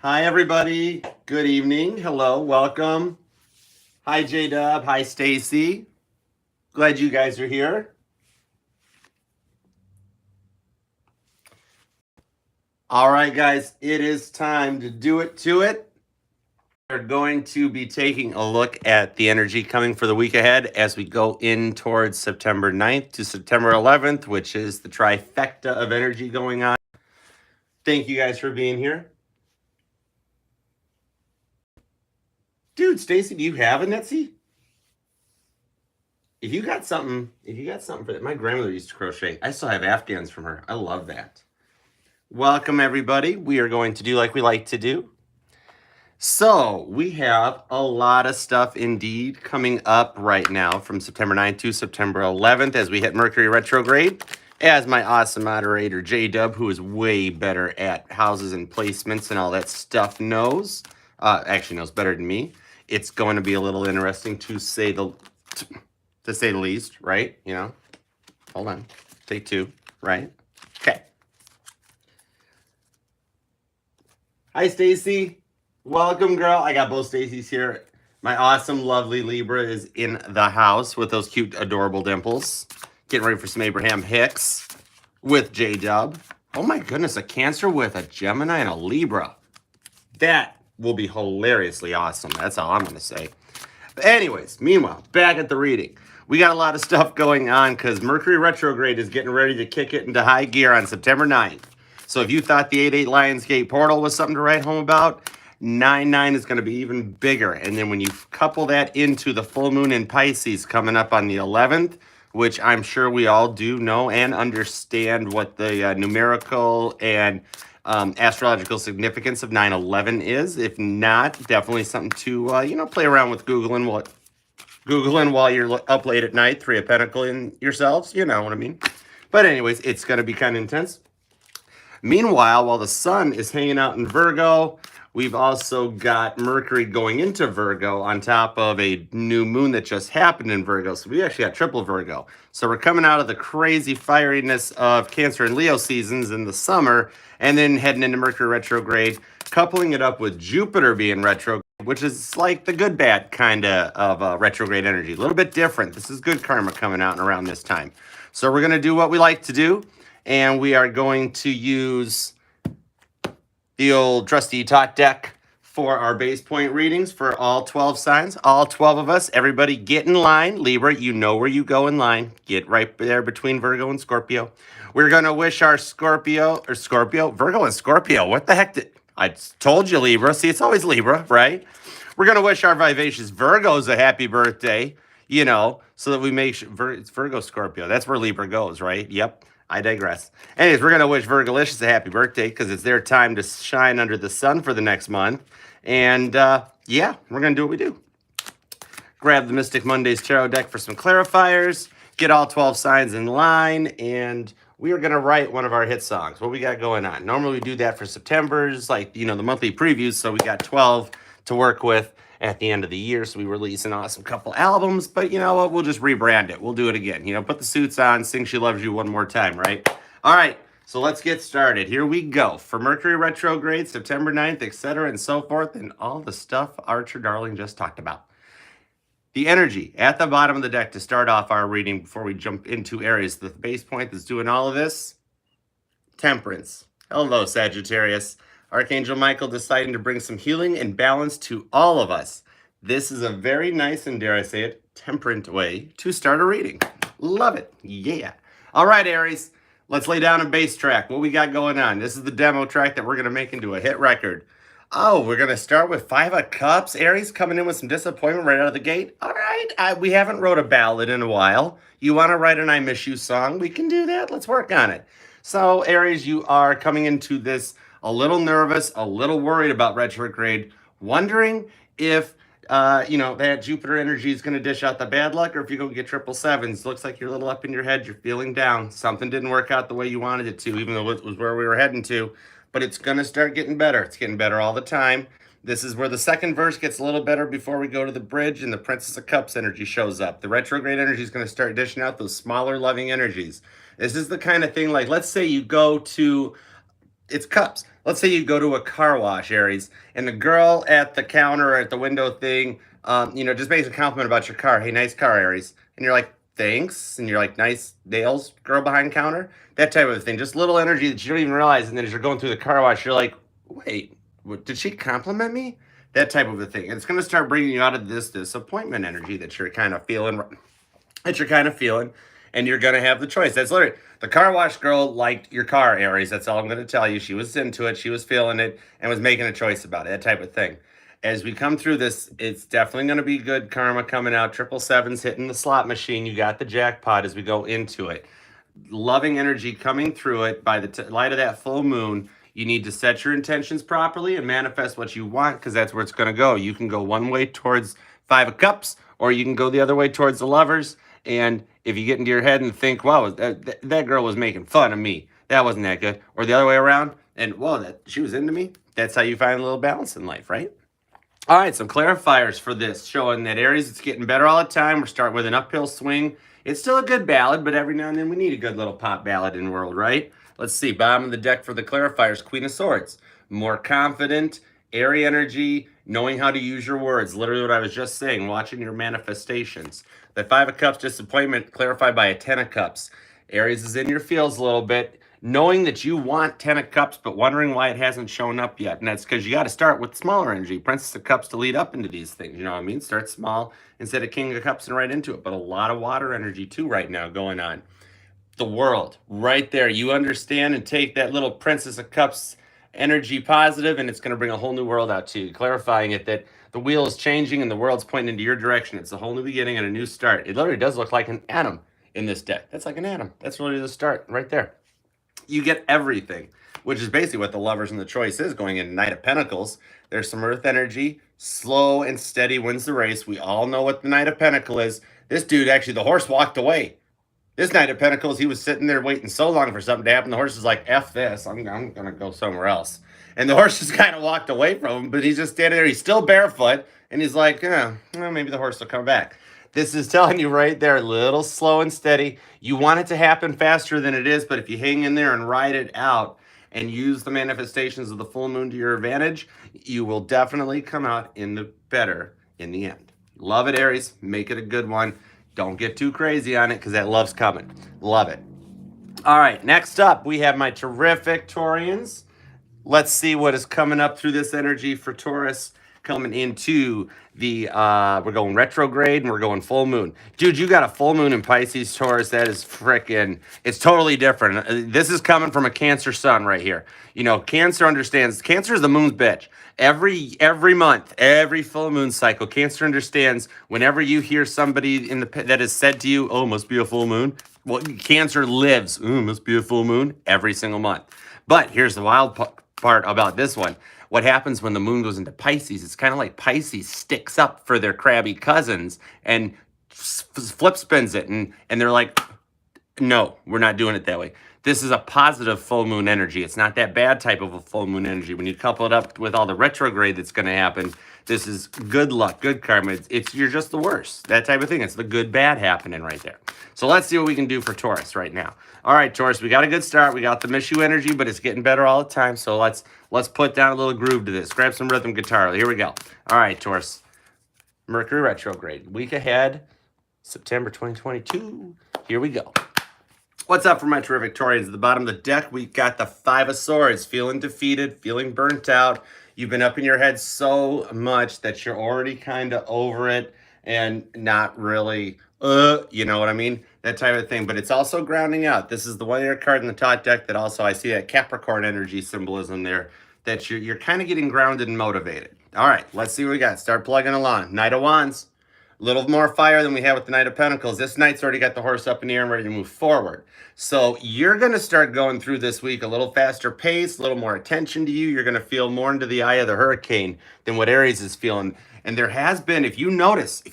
Hi, everybody. Good evening. Hello. Welcome. Hi, J-Dub. Hi, Stacy. Glad you guys are here. All right, guys. It is time to do it to it. We're going to be taking a look at the energy coming for the week ahead as we go in towards September 9th to September 11th, which is the trifecta of energy going on. Thank you guys for being here. Dude, Stacy, do you have a Netsy? If you got something for that, my grandmother used to crochet. I still have Afghans from her. I love that. Welcome, everybody. We are going to do like we like to do. So we have a lot of stuff indeed coming up right now from September 9th to September 11th as we hit Mercury retrograde. As my awesome moderator, J-Dub, who is way better at houses and placements and all that stuff knows, actually knows better than me, it's going to be a little interesting to say the least, right? You know, hold on, take two, right? Okay. Hi, Stacy. Welcome, girl. I got both Stacy's here. My awesome, lovely Libra is in the house with those cute, adorable dimples. Getting ready for some Abraham Hicks with J-Dub. Oh my goodness, a Cancer with a Gemini and a Libra. That will be hilariously awesome. That's all I'm going to say. But anyways, meanwhile, back at the reading. We got a lot of stuff going on because Mercury retrograde is getting ready to kick it into high gear on September 9th. So if you thought the 8-8 Lionsgate portal was something to write home about, 9-9 is going to be even bigger. And then when you couple that into the full moon in Pisces coming up on the 11th, which I'm sure we all do know and understand what the numerical and astrological significance of 9/11 is. If not, definitely something to play around with Googling while you're up late at night, 3 of Pentacles in yourselves. You know what I mean. But anyways, it's going to be kind of intense. Meanwhile, while the sun is hanging out in Virgo, we've also got Mercury going into Virgo on top of a new moon that just happened in Virgo. So we actually got triple Virgo. So we're coming out of the crazy fieriness of Cancer and Leo seasons in the summer and then heading into Mercury retrograde, coupling it up with Jupiter being retrograde, which is like the good bad kind of retrograde energy. A little bit different. This is good karma coming out and around this time. So we're going to do what we like to do. And we are going to use the old trusty tot deck for our base point readings for all 12 signs, all 12 of us. Everybody get in line. Libra, you know where you go in line. Get right there between Virgo and Scorpio. We're going to wish our Virgo and Scorpio. What the heck I told you, Libra. See, it's always Libra, right? We're going to wish our vivacious Virgos a happy birthday, so that we make sure it's Virgo Scorpio. That's where Libra goes, right? Yep. I digress. Anyways, we're going to wish Virgolicious a happy birthday because it's their time to shine under the sun for the next month. And yeah, we're going to do what we do. Grab the Mystic Mondays Tarot deck for some clarifiers, get all 12 signs in line, and we are going to write one of our hit songs. What we got going on? Normally we do that for September's, like, the monthly previews, so we got 12 to work with at the end of the year, so we release an awesome couple albums, but you know what, we'll just rebrand it. We'll do it again. Put the suits on, sing She Loves You one more time, right? All right, so let's get started. Here we go. For Mercury retrograde, September 9th, etc., and so forth, and all the stuff Archer Darling just talked about. The energy at the bottom of the deck to start off our reading before we jump into Aries, the base point that's doing all of this, Temperance. Hello, Sagittarius. Archangel Michael deciding to bring some healing and balance to all of us. This is a very nice and, dare I say it, temperate way to start a reading. Love it. Yeah. All right, Aries. Let's lay down a bass track. What we got going on? This is the demo track that we're going to make into a hit record. Oh, we're going to start with 5 of Cups. Aries coming in with some disappointment right out of the gate. All right. We haven't wrote a ballad in a while. You want to write an I Miss You song? We can do that. Let's work on it. So, Aries, you are coming into this a little nervous, a little worried about retrograde, wondering if, that Jupiter energy is going to dish out the bad luck, or if you're going to get 777s. Looks like you're a little up in your head. You're feeling down. Something didn't work out the way you wanted it to, even though it was where we were heading to. But it's going to start getting better. It's getting better all the time. This is where the second verse gets a little better before we go to the bridge and the Princess of Cups energy shows up. The retrograde energy is going to start dishing out those smaller, loving energies. This is the kind of thing, like, let's say you go to it's cups. Let's say you go to a car wash, Aries, and the girl at the counter or at the window thing, just makes a compliment about your car. Hey, nice car, Aries. And you're like, thanks. And you're like, nice nails, girl behind counter. That type of thing. Just little energy that you don't even realize. And then as you're going through the car wash, you're like, wait, what, did she compliment me? That type of a thing. And it's going to start bringing you out of this disappointment energy that you're kind of feeling and you're gonna have the choice. That's literally the car wash girl liked your car, Aries. That's all I'm gonna tell you. She was into it, she was feeling it, and was making a choice about it. That type of thing. As we come through this, it's definitely gonna be good karma coming out. 777's hitting the slot machine. You got the jackpot as we go into it. Loving energy coming through it by the light of that full moon. You need to set your intentions properly and manifest what you want, because that's where it's going to go. You can go one way towards 5 of Cups, or you can go the other way towards the Lovers. And if you get into your head and think, wow, that girl was making fun of me, that wasn't that good, or the other way around, and whoa, she was into me, that's how you find a little balance in life, right? All right, some clarifiers for this, showing that Aries, it's getting better all the time. We're starting with an uphill swing. It's still a good ballad, but every now and then we need a good little pop ballad in the world, right? Let's see, bottom of the deck for the clarifiers, Queen of Swords. More confident, airy energy, knowing how to use your words. Literally what I was just saying, watching your manifestations. The 5 of Cups, disappointment, clarified by a 10 of Cups. Aries is in your feels a little bit, knowing that you want 10 of Cups, but wondering why it hasn't shown up yet. And that's because you got to start with smaller energy. Princess of Cups to lead up into these things. You know what I mean? Start small instead of King of Cups and right into it. But a lot of water energy too right now going on. The world right there. You understand and take that little Princess of Cups energy positive, and it's going to bring a whole new world out to you, clarifying it that the wheel is changing and the world's pointing into your direction. It's a whole new beginning and a new start. It literally does look like an atom in this deck. That's like an atom. That's really the start right there. You get everything, which is basically what the Lovers and the Choice is going into Knight of Pentacles. There's some earth energy. Slow and steady wins the race. We all know what the Knight of Pentacles is. This dude, actually, the horse walked away. This Knight of Pentacles, he was sitting there waiting so long for something to happen. The horse is like, F this, I'm going to go somewhere else. And the horse just kind of walked away from him, but he's just standing there. He's still barefoot, and he's like, well, maybe the horse will come back. This is telling you right there, a little slow and steady. You want it to happen faster than it is, but if you hang in there and ride it out and use the manifestations of the full moon to your advantage, you will definitely come out in the better in the end. Love it, Aries. Make it a good one. Don't get too crazy on it because that love's coming. Love it. All right, next up, we have my terrific Taurians. Let's see what is coming up through this energy for Taurus coming into the, we're going retrograde and we're going full moon. Dude, you got a full moon in Pisces, Taurus. That is freaking, it's totally different. This is coming from a Cancer sun right here. You know, Cancer understands, Cancer is the moon's bitch. Every month, every full moon cycle, Cancer understands whenever you hear somebody that has said to you, oh, must be a full moon. Well, Cancer lives, must be a full moon every single month. But here's the wild part about this one. What happens when the moon goes into Pisces, it's kind of like Pisces sticks up for their crabby cousins and flip spins it. And they're like, no, we're not doing it that way. This is a positive full moon energy. It's not that bad type of a full moon energy. When you couple it up with all the retrograde that's going to happen, this is good luck, good karma. You're just the worst. That type of thing. It's the good, bad happening right there. So let's see what we can do for Taurus right now. All right, Taurus, we got a good start. We got the miss you energy, but it's getting better all the time. So let's put down a little groove to this. Grab some rhythm guitar. Here we go. All right, Taurus. Mercury retrograde. Week ahead, September 2022. Here we go. What's up for my terrific Taurians? At the bottom of the deck, we got the 5 of Swords. Feeling defeated, feeling burnt out. You've been up in your head so much that you're already kind of over it and not really, you know what I mean? That type of thing. But it's also grounding out. This is the one-air card in the top deck that also, I see that Capricorn energy symbolism there, that you're kind of getting grounded and motivated. All right, let's see what we got. Start plugging along. Knight of Wands. A little more fire than we have with the Knight of Pentacles. This knight's already got the horse up in the air and ready to move forward. So you're going to start going through this week a little faster pace, a little more attention to you. You're going to feel more into the eye of the hurricane than what Aries is feeling. And there has been, if you notice,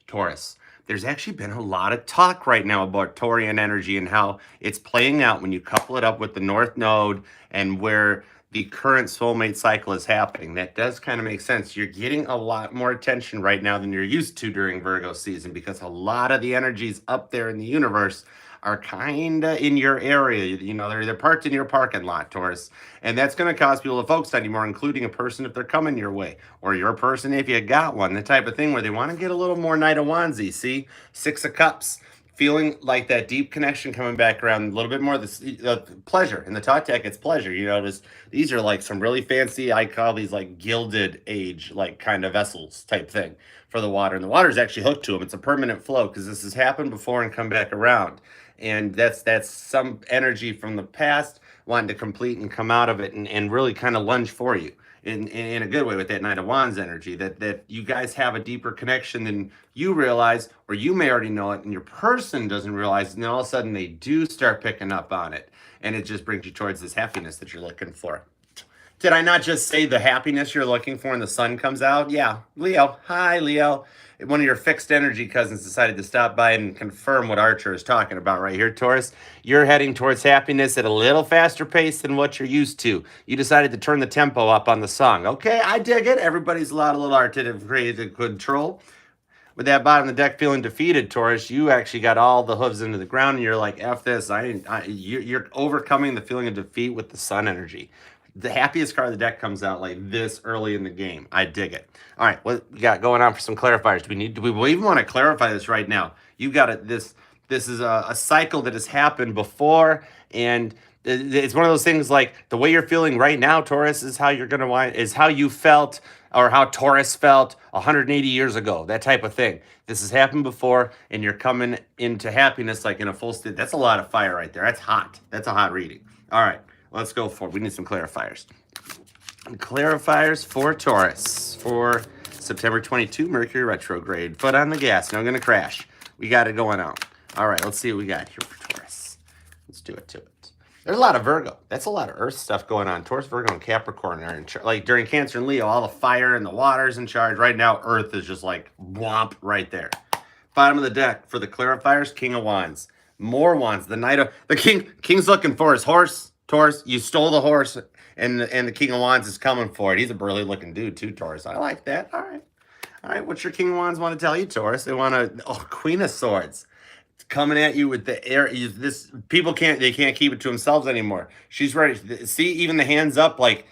Taurus, there's actually been a lot of talk right now about Taurian energy and how it's playing out when you couple it up with the North Node and where the current soulmate cycle is happening. That does kind of make sense. You're getting a lot more attention right now than you're used to during Virgo season because a lot of the energies up there in the universe are kind of in your area. You know, they're parked in your parking lot, Taurus. And that's going to cause people to focus on you more, including a person if they're coming your way, or your person if you got one. The type of thing where they want to get a little more Knight of Wandsy. See? Six of Cups. Feeling like that deep connection coming back around, a little bit more of the pleasure. In the Totec, it's pleasure. You notice these are like some really fancy, I call these like gilded age, like kind of vessels type thing for the water. And the water is actually hooked to them. It's a permanent flow because this has happened before and come back around. And that's some energy from the past wanting to complete and come out of it and really kind of lunge for you. In a good way with that Knight of Wands energy, that you guys have a deeper connection than you realize, or you may already know it and your person doesn't realize, and then all of a sudden they do start picking up on it, and it just brings you towards this happiness that you're looking for. Did I not just say the happiness you're looking for and the sun comes out? Yeah, Leo. Hi, Leo. One of your fixed energy cousins decided to stop by and confirm what Archer is talking about right here, Taurus. You're heading towards happiness at a little faster pace than what you're used to. You decided to turn the tempo up on the song. Okay, I dig it. Everybody's allowed a little artistic creative control. With that bottom of the deck feeling defeated, Taurus, you actually got all the hooves into the ground, and you're like, F this. You're overcoming the feeling of defeat with the sun energy. The happiest card of the deck comes out like this early in the game. I dig it. All right, what we got going on for some clarifiers? Do we even want to clarify this right now? You got it. This is a cycle that has happened before, and it's one of those things like the way you're feeling right now, Taurus, is how you're gonna is how you felt or how Taurus felt 180 years ago. That type of thing. This has happened before, and you're coming into happiness like in a full state. That's a lot of fire right there. That's hot. That's a hot reading. All right. Let's go for it. We need some clarifiers. Clarifiers for Taurus for September 22, Mercury retrograde. Foot on the gas. No, I'm going to crash. We got it going on. All right, let's see what we got here for Taurus. Let's do it to it. There's a lot of Virgo. That's a lot of Earth stuff going on. Taurus, Virgo, and Capricorn are in charge. Like during Cancer and Leo, all the fire and the water's in charge. Right now, Earth is just like whomp right there. Bottom of the deck for the clarifiers, King of Wands. More Wands. The Knight of... The King's looking for his horse. Taurus, you stole the horse, and the King of Wands is coming for it. He's a burly looking dude too, Taurus. I like that. All right. What's your King of Wands want to tell you, Taurus? They want to Queen of Swords coming at you with the air. This people can't keep it to themselves anymore. She's ready. See, even the hands up, like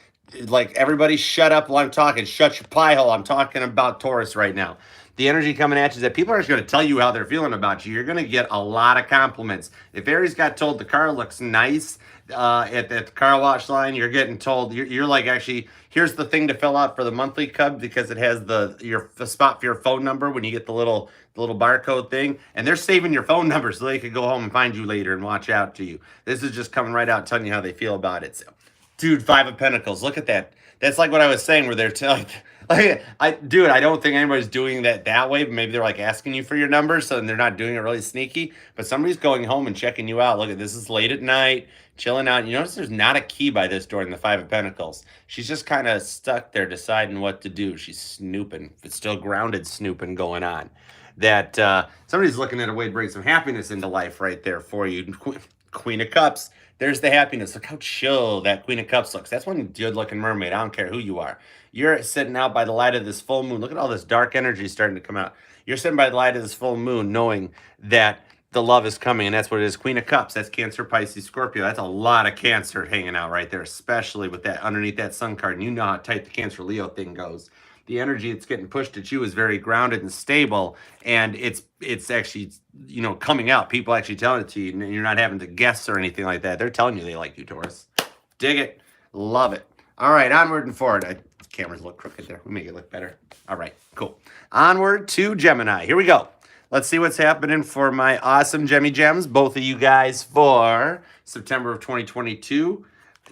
everybody, shut up while I'm talking. Shut your pie hole. I'm talking about Taurus right now. The energy coming at you is that people are just going to tell you how they're feeling about you. You're going to get a lot of compliments. If Aries got told the car looks nice at the car wash line, you're getting told, you're like, actually, here's the thing to fill out for the monthly cub because it has the spot for your phone number when you get the little barcode thing. And they're saving your phone number so they could go home and find you later and watch out to you. This is just coming right out telling you how they feel about it. So, dude, Five of Pentacles. Look at that. That's like what I was saying where they're telling... I don't think anybody's doing that way. Maybe they're like asking you for your number, so they're not doing it really sneaky. But somebody's going home and checking you out. Look at this is late at night, chilling out. You notice there's not a key by this door in the Five of Pentacles. She's just kind of stuck there deciding what to do. She's snooping. It's still grounded snooping going on. That somebody's looking at a way to bring some happiness into life right there for you. Queen of Cups. There's the happiness. Look how chill that Queen of Cups looks. That's one good-looking mermaid. I don't care who you are. You're sitting out by the light of this full moon. Look at all this dark energy starting to come out. You're sitting by the light of this full moon knowing that the love is coming, and that's what it is. Queen of Cups. That's Cancer, Pisces, Scorpio. That's a lot of Cancer hanging out right there, especially with that underneath that sun card. And you know how tight the Cancer Leo thing goes. The energy that's getting pushed at you is very grounded and stable, and it's actually, coming out. People actually telling it to you, and you're not having to guess or anything like that. They're telling you they like you, Taurus. Dig it. Love it. All right, onward and forward. Cameras look crooked there. We make it look better. All right, cool. Onward to Gemini. Here we go. Let's see what's happening for my awesome Gemmy Gems, both of you guys, for September of 2022.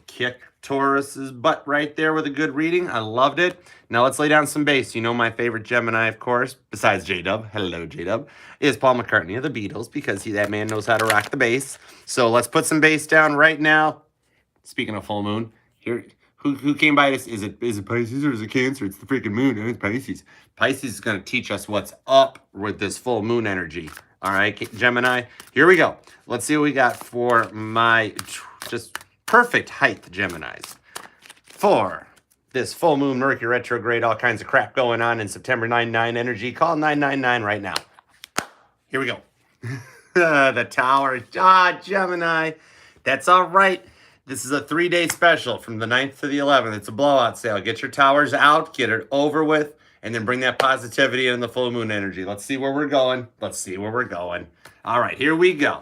Kick Taurus's butt right there with a good reading. I loved it. Now let's lay down some bass. You know my favorite Gemini, of course, besides J-Dub, hello J-Dub, is Paul McCartney of the Beatles, because that man knows how to rock the bass. So let's put some bass down right now. Speaking of full moon, here, who came by this? Is it Pisces or is it Cancer? It's the freaking moon, and it's Pisces. Pisces is going to teach us what's up with this full moon energy. All right, Gemini, here we go. Let's see what we got for my just perfect height Geminis. For this full moon, Mercury retrograde, all kinds of crap going on in September 9/9 energy. Call 999 right now. Here we go. The tower. Ah, Gemini. That's all right. This is a 3-day special from the 9th to the 11th. It's a blowout sale. Get your towers out, get it over with, and then bring that positivity in the full moon energy. Let's see where we're going. Let's see where we're going. All right, here we go.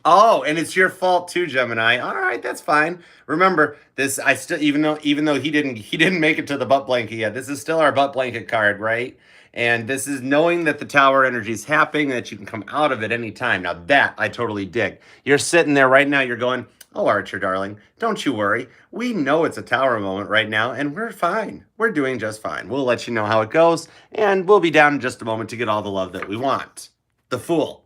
Oh, and it's your fault too, Gemini. All right, that's fine. Remember, this I still even though he didn't make it to the butt blanket yet. This is still our butt blanket card, right? And this is knowing that the tower energy is happening, that you can come out of it anytime. Now that I totally dig. You're sitting there right now, you're going, "Oh, Archer, darling, don't you worry. We know it's a tower moment right now, and we're fine. We're doing just fine. We'll let you know how it goes, and we'll be down in just a moment to get all the love that we want." The Fool.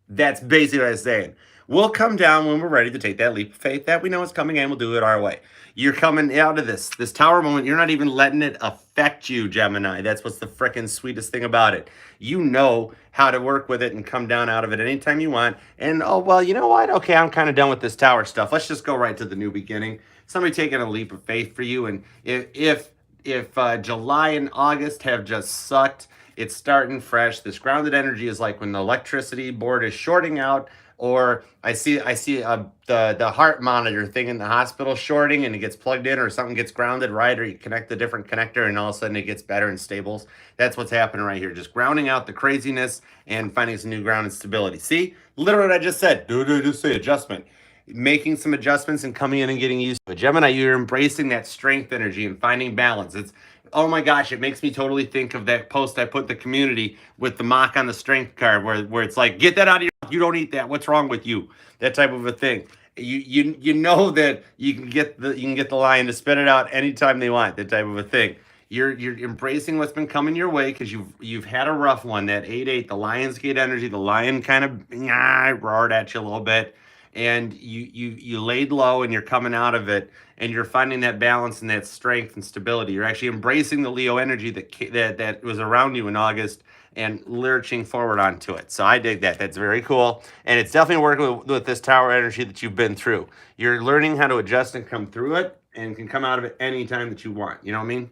That's basically what I was saying. We'll come down when we're ready to take that leap of faith that we know is coming in. We'll do it our way. You're coming out of this tower moment. You're not even letting it affect you, Gemini. That's what's the frickin' sweetest thing about it. You know how to work with it and come down out of it anytime you want. And, oh, well, you know what? Okay, I'm kind of done with this tower stuff. Let's just go right to the new beginning. Somebody taking a leap of faith for you. And if July and August have just sucked, it's starting fresh. This grounded energy is like when the electricity board is shorting out, or I see the heart monitor thing in the hospital shorting and it gets plugged in, or something gets grounded, right? Or you connect a different connector and all of a sudden it gets better and stable. That's what's happening right here. Just grounding out the craziness and finding some new ground and stability. See, literally what I just said. Just say adjustment. Making some adjustments and coming in and getting used to it. Gemini, you're embracing that strength energy and finding balance. It's, oh my gosh, it makes me totally think of that post I put in the community with the mock on the strength card where it's like, get that out of your mouth. You don't eat that. What's wrong with you? That type of a thing. You know that you can get the lion to spit it out anytime they want. That type of a thing. You're embracing what's been coming your way because you've had a rough one. That 8-8, the Lionsgate energy, the lion kind of roared at you a little bit, and you laid low and you're coming out of it, and you're finding that balance and that strength and stability. You're actually embracing the Leo energy that was around you in August and lurching forward onto it. So I dig that. That's very cool. And it's definitely working with this tower energy that you've been through. You're learning how to adjust and come through it, and can come out of it anytime that you want. You know what I mean?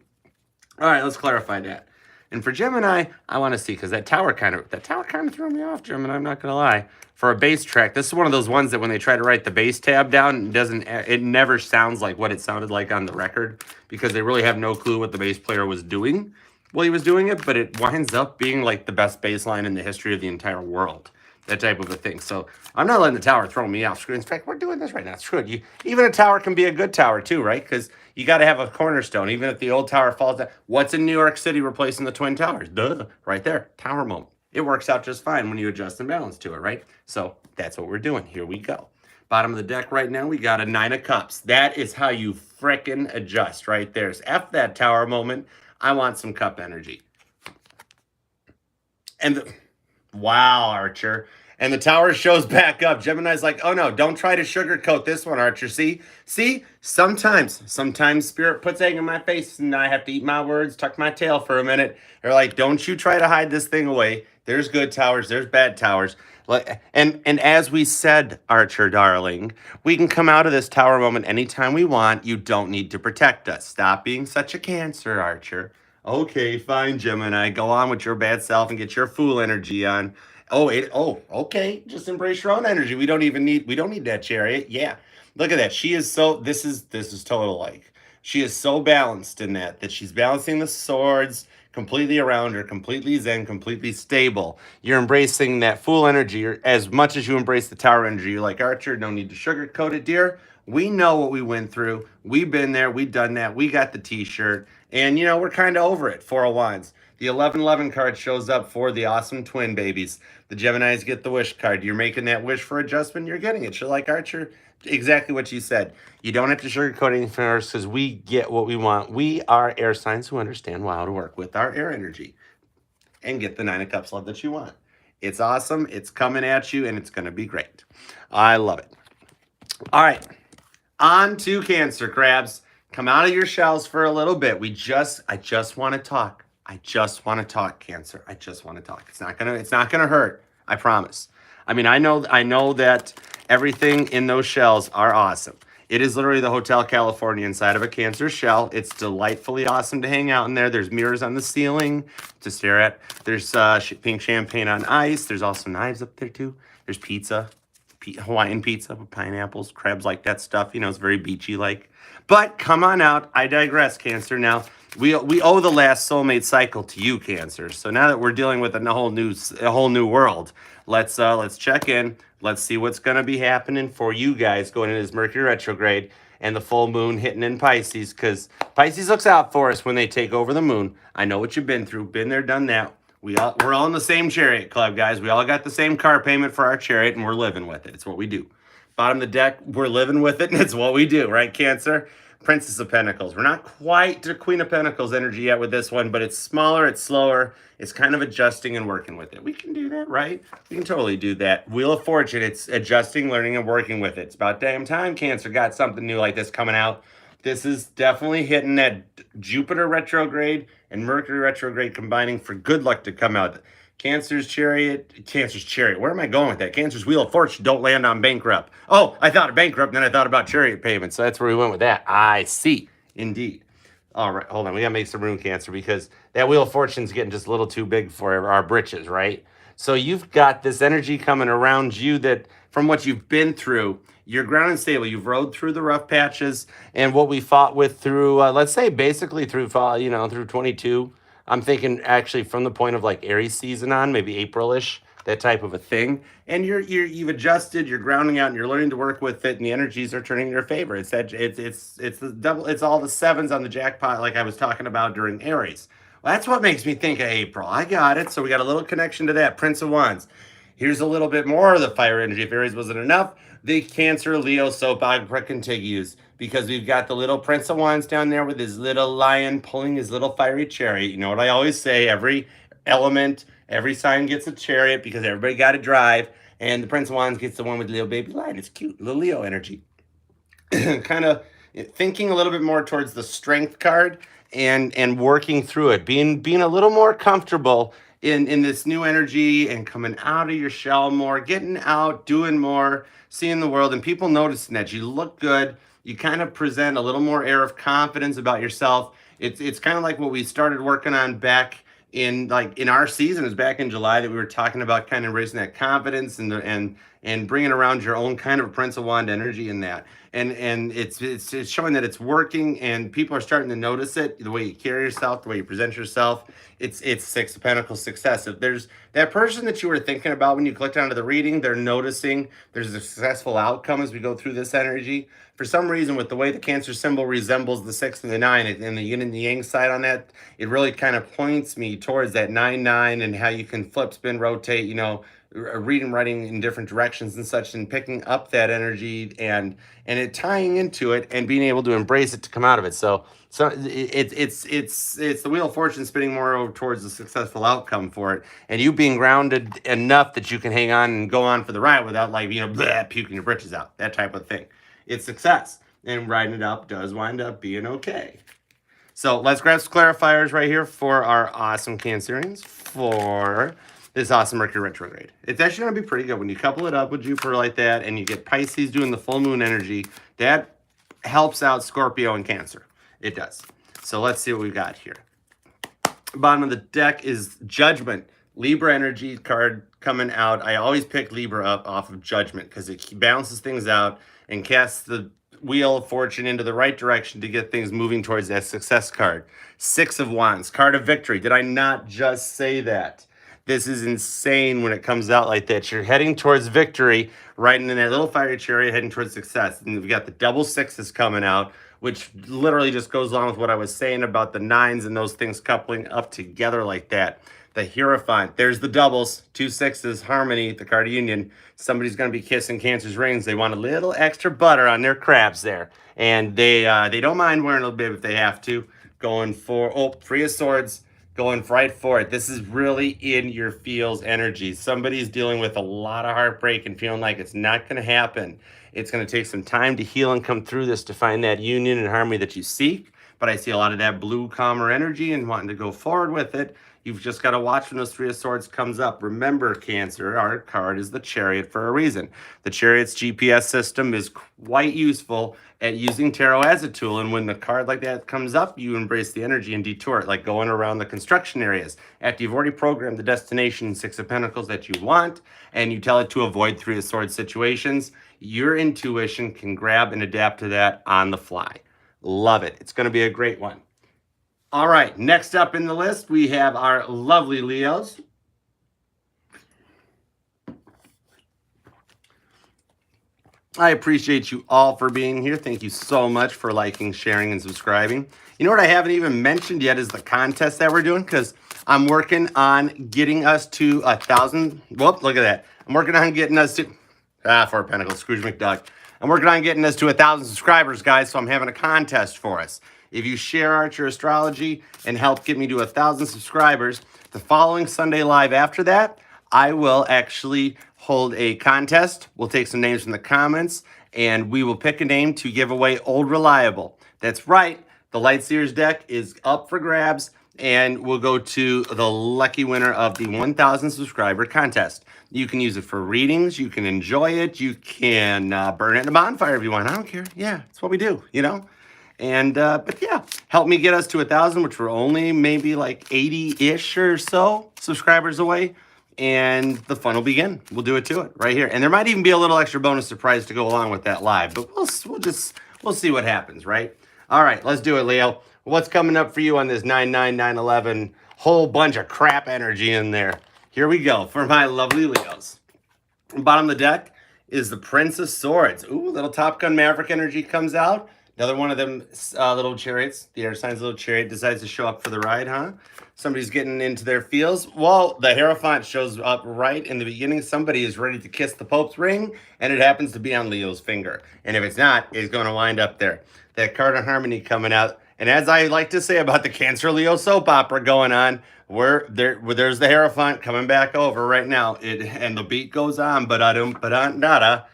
All right, let's clarify that. And for Gemini, I want to see, because that tower kind of threw me off, Gemini, I'm not going to lie. For a bass track, this is one of those ones that when they try to write the bass tab down, it never sounds like what it sounded like on the record, because they really have no clue what the bass player was doing while he was doing it, but it winds up being like the best bass line in the history of the entire world. That type of a thing. So I'm not letting the tower throw me off screen. In fact, we're doing this right now. Screw it. Even a tower can be a good tower too, right? Because you got to have a cornerstone. Even if the old tower falls down. What's in New York City replacing the Twin Towers? Duh. Right there. Tower moment. It works out just fine when you adjust and balance to it, right? So that's what we're doing. Here we go. Bottom of the deck right now, we got a 9 of Cups. That is how you frickin' adjust right there. So F that tower moment. I want some cup energy. And wow, Archer. And the tower shows back up. Gemini's like, oh no, don't try to sugarcoat this one, Archer. See, sometimes spirit puts egg in my face and I have to eat my words, tuck my tail for a minute. They're like, don't you try to hide this thing away. There's good towers, there's bad towers. And as we said, Archer, darling, we can come out of this tower moment anytime we want. You don't need to protect us. Stop being such a Cancer, Archer. Okay, fine, Gemini. Go on with your bad self and get your fool energy on. Okay. Just embrace your own energy. We don't need that chariot. Yeah. Look at that. She is so, this is total like. She is so balanced in that she's balancing the swords completely around her, completely zen, completely stable. You're embracing that fool energy as much as you embrace the tower energy. You're like, Archer, no need to sugarcoat it, dear. We know what we went through. We've been there. We've done that. We got the t-shirt. And, we're kind of over it. 4 of Wands. The 1111 card shows up for the awesome twin babies. The Geminis get the wish card. You're making that wish for adjustment. You're getting it. You're like, Archer, exactly what you said. You don't have to sugarcoat anything for us because we get what we want. We are air signs who understand how to work with our air energy and get the 9 of Cups love that you want. It's awesome. It's coming at you, and it's going to be great. I love it. All right. On to Cancer, crabs. Come out of your shells for a little bit. I just want to talk. I just want to talk, Cancer. I just want to talk. It's not gonna hurt. I promise. I mean, I know that everything in those shells are awesome. It is literally the Hotel California inside of a Cancer shell. It's delightfully awesome to hang out in there. There's mirrors on the ceiling to stare at. There's pink champagne on ice. There's also knives up there too. There's pizza, Hawaiian pizza with pineapples, crabs, like that stuff. You know, it's very beachy like. But come on out. I digress, Cancer. Now, we owe the last soulmate cycle to you, Cancer. So now that we're dealing with a whole new world, let's check in. Let's see what's going to be happening for you guys going into this Mercury retrograde and the full moon hitting in Pisces, because Pisces looks out for us when they take over the moon. I know what you've been through. Been there, done that. We're all in the same chariot club, guys. We all got the same car payment for our chariot, and we're living with it. It's what we do. Bottom of the deck, we're living with it, and it's what we do, right, Cancer? Princess of Pentacles. We're not quite to Queen of Pentacles energy yet with this one, but it's smaller, it's slower, it's kind of adjusting and working with it. We can do that, right? We can totally do that. Wheel of Fortune, it's adjusting, learning, and working with it. It's about damn time Cancer got something new like this coming out. This is definitely hitting that Jupiter retrograde and Mercury retrograde combining for good luck to come out. Cancer's chariot. Where am I going with that? Cancer's Wheel of Fortune. Don't land on bankrupt. Oh, I thought of bankrupt, then I thought about chariot payments. So that's where we went with that. I see. Indeed. All right, hold on. We got to make some room, Cancer, because that Wheel of Fortune's getting just a little too big for our britches, right? So you've got this energy coming around you that from what you've been through, you're grounded and stable. You've rode through the rough patches and what we fought with through, let's say, basically through 22. I'm thinking actually from the point of like Aries season on, maybe April-ish, that type of a thing. And you've adjusted, you're grounding out, and you're learning to work with it, and the energies are turning in your favor. It's the double, it's all the sevens on the jackpot, like I was talking about during Aries. Well, that's what makes me think of April. I got it. So we got a little connection to that. Prince of Wands. Here's a little bit more of the fire energy. If Aries wasn't enough, the Cancer Leo soap opera contigues, because we've got the little Prince of Wands down there with his little lion pulling his little fiery chariot. You know what I always say, every element, every sign gets a chariot because everybody got to drive, and the Prince of Wands gets the one with the little baby lion. It's cute, little Leo energy. Kind of thinking a little bit more towards the strength card and working through it, being a little more comfortable in this new energy and coming out of your shell more, getting out, doing more, seeing the world, and people noticing that you look good. You kind of present a little more air of confidence about yourself. It's kind of like what we started working on back in our season. It was back in July that we were talking about kind of raising that confidence and bringing around your own kind of Prince of Wand energy in that. And it's showing that it's working, and people are starting to notice it, the way you carry yourself, the way you present yourself. It's Six of Pentacles success. If there's that person that you were thinking about when you clicked onto the reading, they're noticing there's a successful outcome as we go through this energy. For some reason, with the way the Cancer symbol resembles the 6 and the 9, and the yin and the yang side on that, it really kind of points me towards that 9-9 and how you can flip, spin, rotate, reading, writing in different directions and such, and picking up that energy and it tying into it and being able to embrace it to come out of it. So it's the Wheel of Fortune spinning more over towards the successful outcome for it, and you being grounded enough that you can hang on and go on for the ride without puking your britches out, that type of thing. It's success, and riding it up does wind up being okay. So let's grab some clarifiers right here for our awesome Cancerians for this awesome Mercury retrograde. It's actually going to be pretty good when you couple it up with Jupiter like that, and you get Pisces doing the full moon energy. That helps out Scorpio and Cancer. It does. So let's see what we've got here. Bottom of the deck is Judgment. Libra energy card coming out. I always pick Libra up off of Judgment because it balances things out and casts the Wheel of Fortune into the right direction to get things moving towards that success card. 6 of Wands, card of victory. Did I not just say that? This is insane when it comes out like that. You're heading towards victory, riding in that little fiery chariot, heading towards success. And we've got the double 6s coming out, which literally just goes along with what I was saying about the 9s and those things coupling up together like that. The Hierophant, there's the doubles, 2 6s, harmony, the card of union. Somebody's going to be kissing Cancer's rings. They want a little extra butter on their crabs there. And they don't mind wearing a little bit if they have to. Going for, 3 of Swords, going right for it. This is really in your feels energy. Somebody's dealing with a lot of heartbreak and feeling like it's not going to happen. It's going to take some time to heal and come through this to find that union and harmony that you seek. But I see a lot of that blue, calmer energy and wanting to go forward with it. You've just got to watch when those Three of Swords comes up. Remember, Cancer, our card is the Chariot for a reason. The Chariot's GPS system is quite useful at using tarot as a tool. And when the card like that comes up, you embrace the energy and detour it, like going around the construction areas. After you've already programmed the destination Six of Pentacles that you want, and you tell it to avoid Three of Swords situations, your intuition can grab and adapt to that on the fly. Love it. It's going to be a great one. All right, next up in the list, we have our lovely Leos. I appreciate you all for being here. Thank you so much for liking, sharing, and subscribing. You know what I haven't even mentioned yet is the contest that we're doing, because I'm working on getting us to 1,000. Whoop, look at that. I'm working on getting us to... Four of Pentacles, Scrooge McDuck. I'm working on getting us to 1,000 subscribers, guys, so I'm having a contest for us. If you share Archer Astrology and help get me to 1,000 subscribers, the following Sunday live after that, I will actually hold a contest. We'll take some names from the comments, and we will pick a name to give away Old Reliable. That's right. The Lightseers deck is up for grabs, and we'll go to the lucky winner of the 1,000 subscriber contest. You can use it for readings. You can enjoy it. You can burn it in a bonfire if you want. I don't care. Yeah, that's what we do, you know? And, but yeah, help me get us to 1,000, which we're only maybe like 80-ish or so subscribers away. And the fun will begin. We'll do it to it right here. And there might even be a little extra bonus surprise to go along with that live, but we'll see what happens, right? All right, let's do it, Leo. What's coming up for you on this 9/9/9/11? Whole bunch of crap energy in there. Here we go for my lovely Leos. Bottom of the deck is the Prince of Swords. Ooh, little Top Gun Maverick energy comes out. Another one of them little chariots. The air sign's little chariot decides to show up for the ride, huh? Somebody's getting into their feels. Well, the Hierophant shows up right in the beginning. Somebody is ready to kiss the Pope's ring, and it happens to be on Leo's finger. And if it's not, it's going to wind up there. That card of harmony coming out. And as I like to say about the Cancer Leo soap opera going on, there's the Hierophant coming back over right now. And the beat goes on, nada.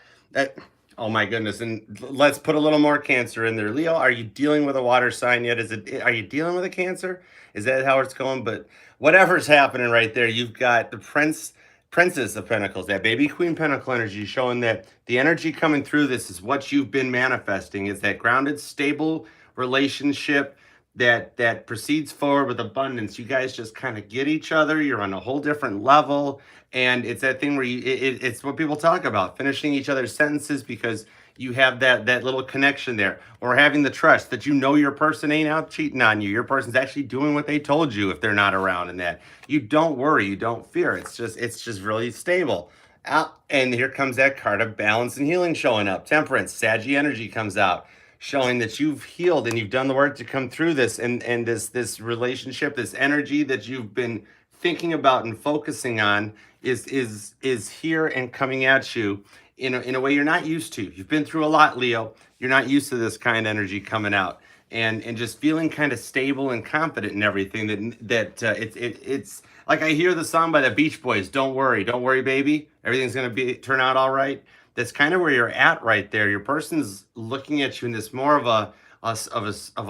Oh my goodness. And let's put a little more Cancer in there. Leo, are you dealing with a water sign yet? Are you dealing with a Cancer? Is that how it's going? But whatever's happening right there, you've got the Princess of Pentacles, that baby Queen Pentacle energy, showing that the energy coming through this is what you've been manifesting. It's that grounded, stable relationship that proceeds forward with abundance. You guys just kind of get each other. You're on a whole different level. And it's that thing where it's what people talk about, finishing each other's sentences because you have that little connection there, or having the trust that you know your person ain't out cheating on you. Your person's actually doing what they told you if they're not around, and that you don't worry, you don't fear. It's just really stable. And here comes that card of balance and healing showing up. Temperance, Saggy energy comes out, showing that you've healed and you've done the work to come through this, and this relationship, this energy that you've been thinking about and focusing on is here and coming at you in a way you're not used to. You've been through a lot, Leo. You're not used to this kind of energy coming out, and just feeling kind of stable and confident in everything. It's like I hear the song by the Beach Boys, don't worry, baby. Everything's gonna turn out all right. That's kind of where you're at right there. Your person's looking at you in this more of a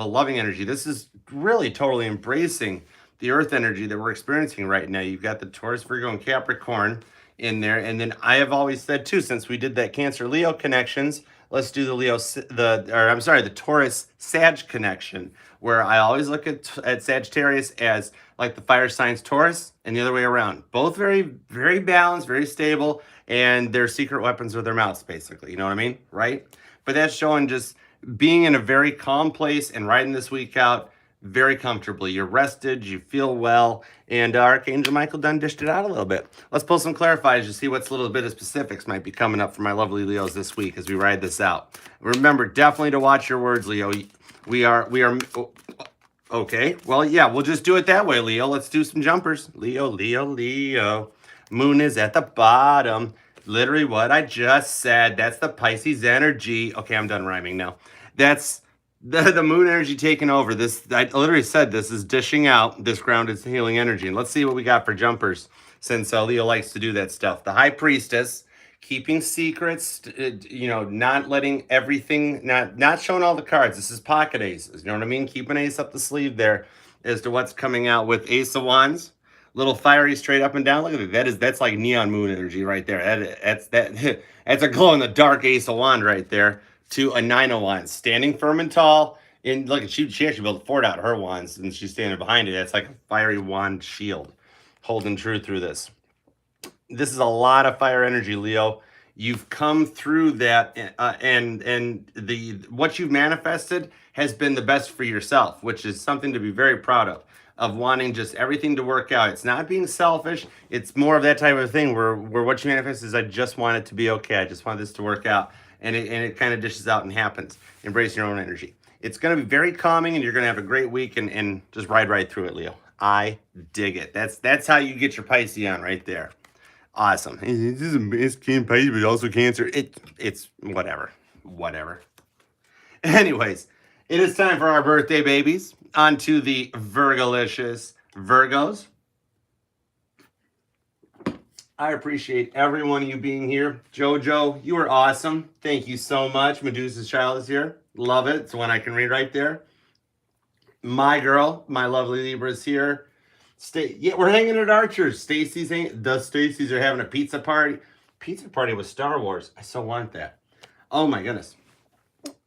loving energy. This is really totally embracing the earth energy that we're experiencing right now. You've got the Taurus, Virgo, and Capricorn in there. And then I have always said too, since we did that Cancer Leo connections, let's do the Taurus Sag connection, where I always look at Sagittarius as like the fire signs Taurus, and the other way around. Both very, very balanced, very stable, and their secret weapons are their mouths, basically. You know what I mean? Right? But that's showing just being in a very calm place and riding this week out very comfortably. You're rested, you feel well, and Archangel Michael done dished it out a little bit. Let's pull some clarifiers to see what's a little bit of specifics might be coming up for my lovely Leos this week as we ride this out. Remember, definitely to watch your words, Leo. We are okay. Well, yeah, we'll just do it that way, Leo. Let's do some jumpers. Leo. Moon is at the bottom. Literally what I just said. That's the Pisces energy. Okay, I'm done rhyming now. That's the moon energy taking over. I literally said this is dishing out this grounded healing energy. And let's see what we got for jumpers, since Leo likes to do that stuff. The High Priestess, keeping secrets, not letting everything, not showing all the cards. This is pocket aces. You know what I mean? Keep an ace up the sleeve there as to what's coming out with Ace of Wands. little fiery straight up and down. Look at that. That's like neon moon energy right there. That's a glow in the dark ace of wand right there to a 9 of wands, standing firm and tall. And look, she actually built a fort out of her wands, and she's standing behind it. That's like a fiery wand shield, holding true through this. This is a lot of fire energy, Leo. You've come through that, and the what you've manifested has been the best for yourself, which is something to be very proud of wanting just everything to work out. It's not being selfish. It's more of that type of thing where what you manifest is, I just want it to be okay. I just want this to work out, and it kind of dishes out and happens. Embrace your own energy. It's going to be very calming, and you're going to have a great week, and just ride right through it, Leo. I dig it. That's how you get your Pisces on right there. Awesome. This is Pisces, but also Cancer. It's whatever. Anyways, it is time for our birthday babies. On to the Virgolicious Virgos. I appreciate every one of you being here. Jojo, you are awesome. Thank you so much. Medusa's Child is here. Love it. It's one I can read right there. My girl, my lovely Libra is here. Yeah, we're hanging at Archer's. The Stacy's are having a pizza party. Pizza party with Star Wars. I so want that. Oh my goodness.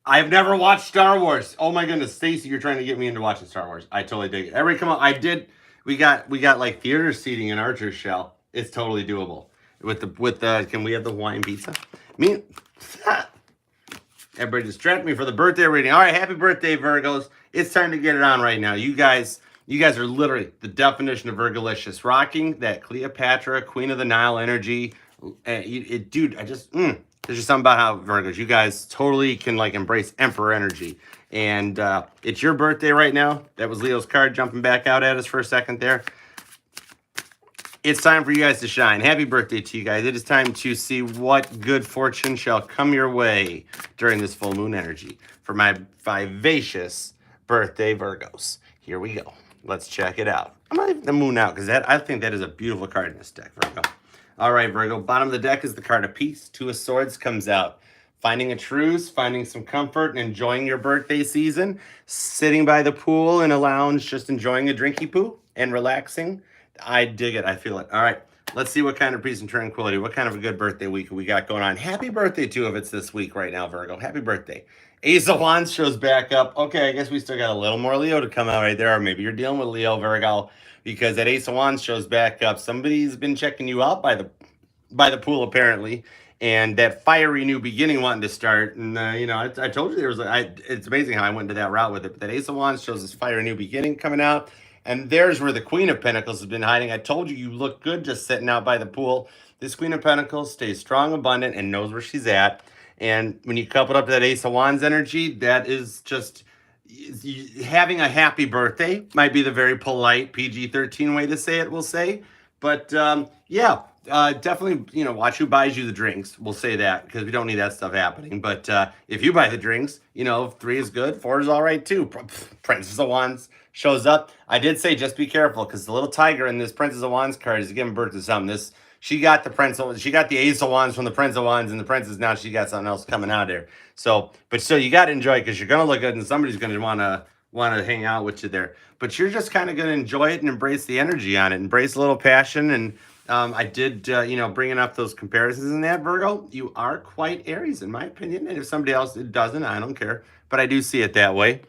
I've never watched Star Wars. Oh my goodness, Stacy, you're trying to get me into watching Star Wars. I totally dig it. Come on. I did. We got like theater seating in Archer's shell. It's totally doable. With the can we have the Hawaiian pizza? Everybody distract me for the birthday reading. All right, happy birthday, Virgos. It's time to get it on right now. You guys are literally the definition of Virgolicious. Rocking that Cleopatra, Queen of the Nile energy. Dude, there's just something about how Virgos, you guys totally can like embrace Emperor energy. And it's your birthday right now. That was Leo's card jumping back out at us for a second there. It's time for you guys to shine. Happy birthday to you guys. It is time to see what good fortune shall come your way during this full moon energy for my vivacious birthday Virgos. Here we go. Let's check it out. I'm not leaving the moon out because I think that is a beautiful card in this deck, Virgo. All right, Virgo. Bottom of the deck is the card of peace. Two of Swords comes out. Finding a truce, finding some comfort, and enjoying your birthday season. Sitting by the pool in a lounge, just enjoying a drinky poo and relaxing. I dig it. I feel it. All right. Let's see what kind of peace and tranquility, what kind of a good birthday week we got going on. Happy birthday to of it's this week right now, Virgo. Happy birthday. Ace of Wands shows back up. Okay, I guess we still got a little more Leo to come out right there. Or maybe you're dealing with Leo, Virgo, because that Ace of Wands shows back up. Somebody's been checking you out by the pool, apparently. And that fiery new beginning wanting to start. And, I told you it's amazing how I went into that route with it. But that Ace of Wands shows this fiery new beginning coming out. And there's where the Queen of Pentacles has been hiding. I told you look good just sitting out by the pool. This Queen of Pentacles stays strong, abundant, and knows where she's at. And when you couple it up to that Ace of Wands energy, that is just having a happy birthday. Might be the very polite PG-13 way to say it, we'll say. But definitely, watch who buys you the drinks. We'll say that because we don't need that stuff happening. But if you buy the drinks, 3 is good, 4 is all right too. Princess of Wands shows up. I did say just be careful because the little tiger in this Princess of Wands card is giving birth to something. She got the Ace of Wands from the Prince of Wands, and the Princess now she got something else coming out there. So, but still, you got to enjoy it because you're gonna look good, and somebody's gonna want to hang out with you there. But you're just kind of gonna enjoy it and embrace the energy on it, embrace a little passion. And I did, bringing up those comparisons in that, Virgo. You are quite Aries, in my opinion. And if somebody else doesn't, I don't care. But I do see it that way,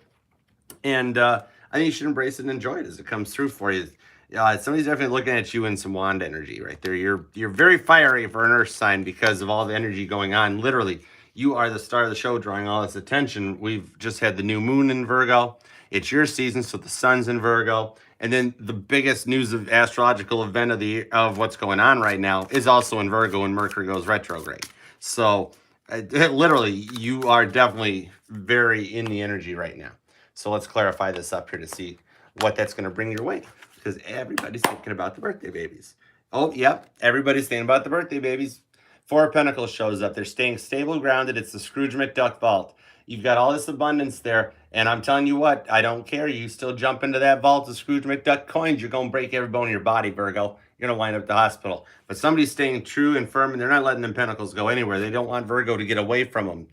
and I think you should embrace it and enjoy it as it comes through for you. Somebody's definitely looking at you in some wand energy right there. You're very fiery for an earth sign because of all the energy going on. Literally, you are the star of the show, drawing all this attention. We've just had the new moon in Virgo. It's your season, so the sun's in Virgo. And then the biggest news of astrological event of what's going on right now is also in Virgo when Mercury goes retrograde. So literally, you are definitely very in the energy right now. So let's clarify this up here to see what that's going to bring your way. Because everybody's thinking about the birthday babies. Oh, yep. Everybody's thinking about the birthday babies. 4 of Pentacles shows up. They're staying stable, grounded. It's the Scrooge McDuck vault. You've got all this abundance there. And I'm telling you what, I don't care. You still jump into that vault of Scrooge McDuck coins, you're going to break every bone in your body, Virgo. You're going to wind up at the hospital. But somebody's staying true and firm, and they're not letting them Pentacles go anywhere. They don't want Virgo to get away from them.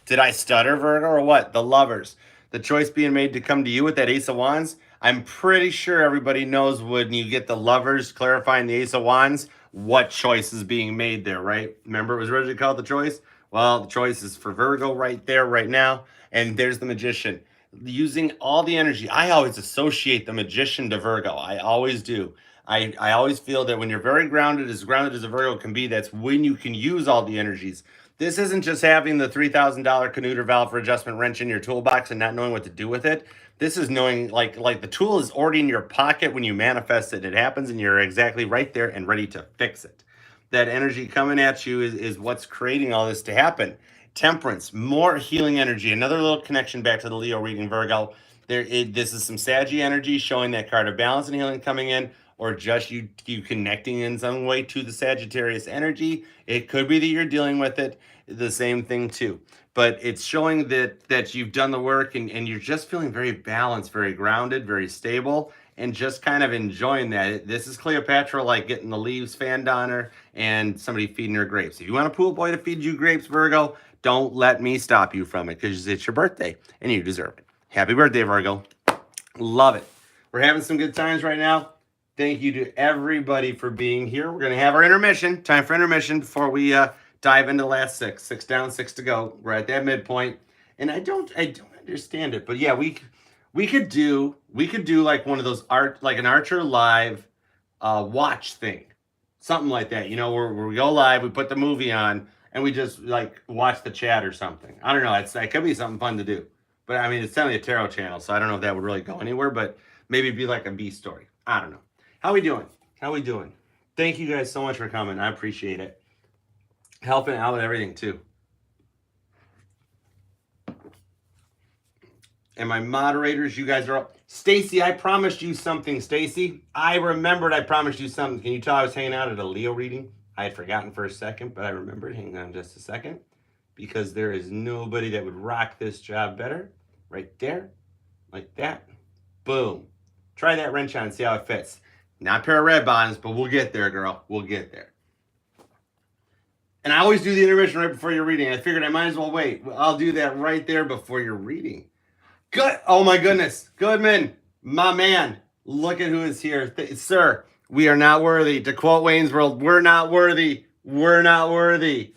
Did I stutter, Virgo, or what? The Lovers. The choice being made to come to you with that Ace of Wands. I'm pretty sure everybody knows when you get the Lovers clarifying the Ace of Wands, what choice is being made there, right? Remember it was originally called the choice? Well, the choice is for Virgo right there, right now. And there's the Magician. Using all the energy. I always associate the Magician to Virgo. I always do. I always feel that when you're very grounded as a Virgo can be, that's when you can use all the energies. This isn't just having the $3,000 Canuter valve for adjustment wrench in your toolbox and not knowing what to do with it. This is knowing like the tool is already in your pocket when you manifest it. It happens and you're exactly right there and ready to fix it. That energy coming at you is what's creating all this to happen. Temperance, more healing energy. Another little connection back to the Leo reading, Virgo. This is some Saggy energy showing that card of balance and healing coming in, or just you connecting in some way to the Sagittarius energy. It could be that you're dealing with it, the same thing too. But it's showing that you've done the work and you're just feeling very balanced, very grounded, very stable, and just kind of enjoying that. This is Cleopatra, like getting the leaves fanned on her and somebody feeding her grapes. If you want a pool boy to feed you grapes, Virgo, don't let me stop you from it because it's your birthday and you deserve it. Happy birthday, Virgo. Love it. We're having some good times right now. Thank you to everybody for being here. We're going to have our intermission. Time for intermission before we dive into the last six. 6 down, 6 to go. We're at that midpoint. And I don't understand it, but yeah, we could do like one of those like an Archer Live watch thing. Something like that. You know, where we go live, we put the movie on, and we just like watch the chat or something. I don't know. It could be something fun to do. But I mean, it's only a tarot channel, so I don't know if that would really go anywhere, but maybe it'd be like a B story. I don't know. How we doing? How we doing? Thank you guys so much for coming. I appreciate it. Helping out with everything too. And my moderators, you guys are up. Stacy, I promised you something, Stacy. I remembered I promised you something. Can you tell I was hanging out at a Leo reading? I had forgotten for a second, but I remembered. Hang on just a second. Because there is nobody that would rock this job better. Right there. Like that. Boom. Try that wrench on and see how it fits. Not a pair of red bottoms, but we'll get there, girl. We'll get there. And I always do the intermission right before you're reading. I figured I might as well wait. I'll do that right there before you're reading. Good. Oh my goodness. Goodman, my man. Look at who is here. Sir, we are not worthy. To quote Wayne's World, we're not worthy. We're not worthy.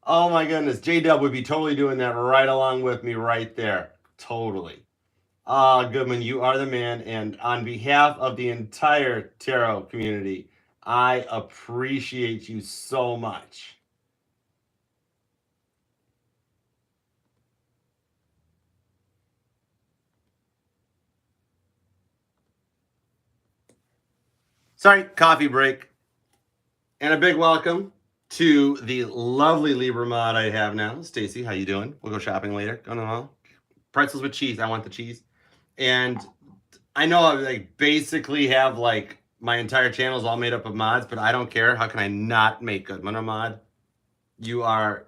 Oh my goodness. J-Dub would be totally doing that right along with me right there. Totally. Goodman, you are the man. And on behalf of the entire tarot community, I appreciate you so much. Sorry, coffee break. And a big welcome to the lovely Libra mod I have now. Stacy, how you doing? We'll go shopping later. Go to the mall. Pretzels with cheese. I want the cheese. And I know I like basically have like my entire channel is all made up of mods, but I don't care. How can I not make Goodman a mod? You are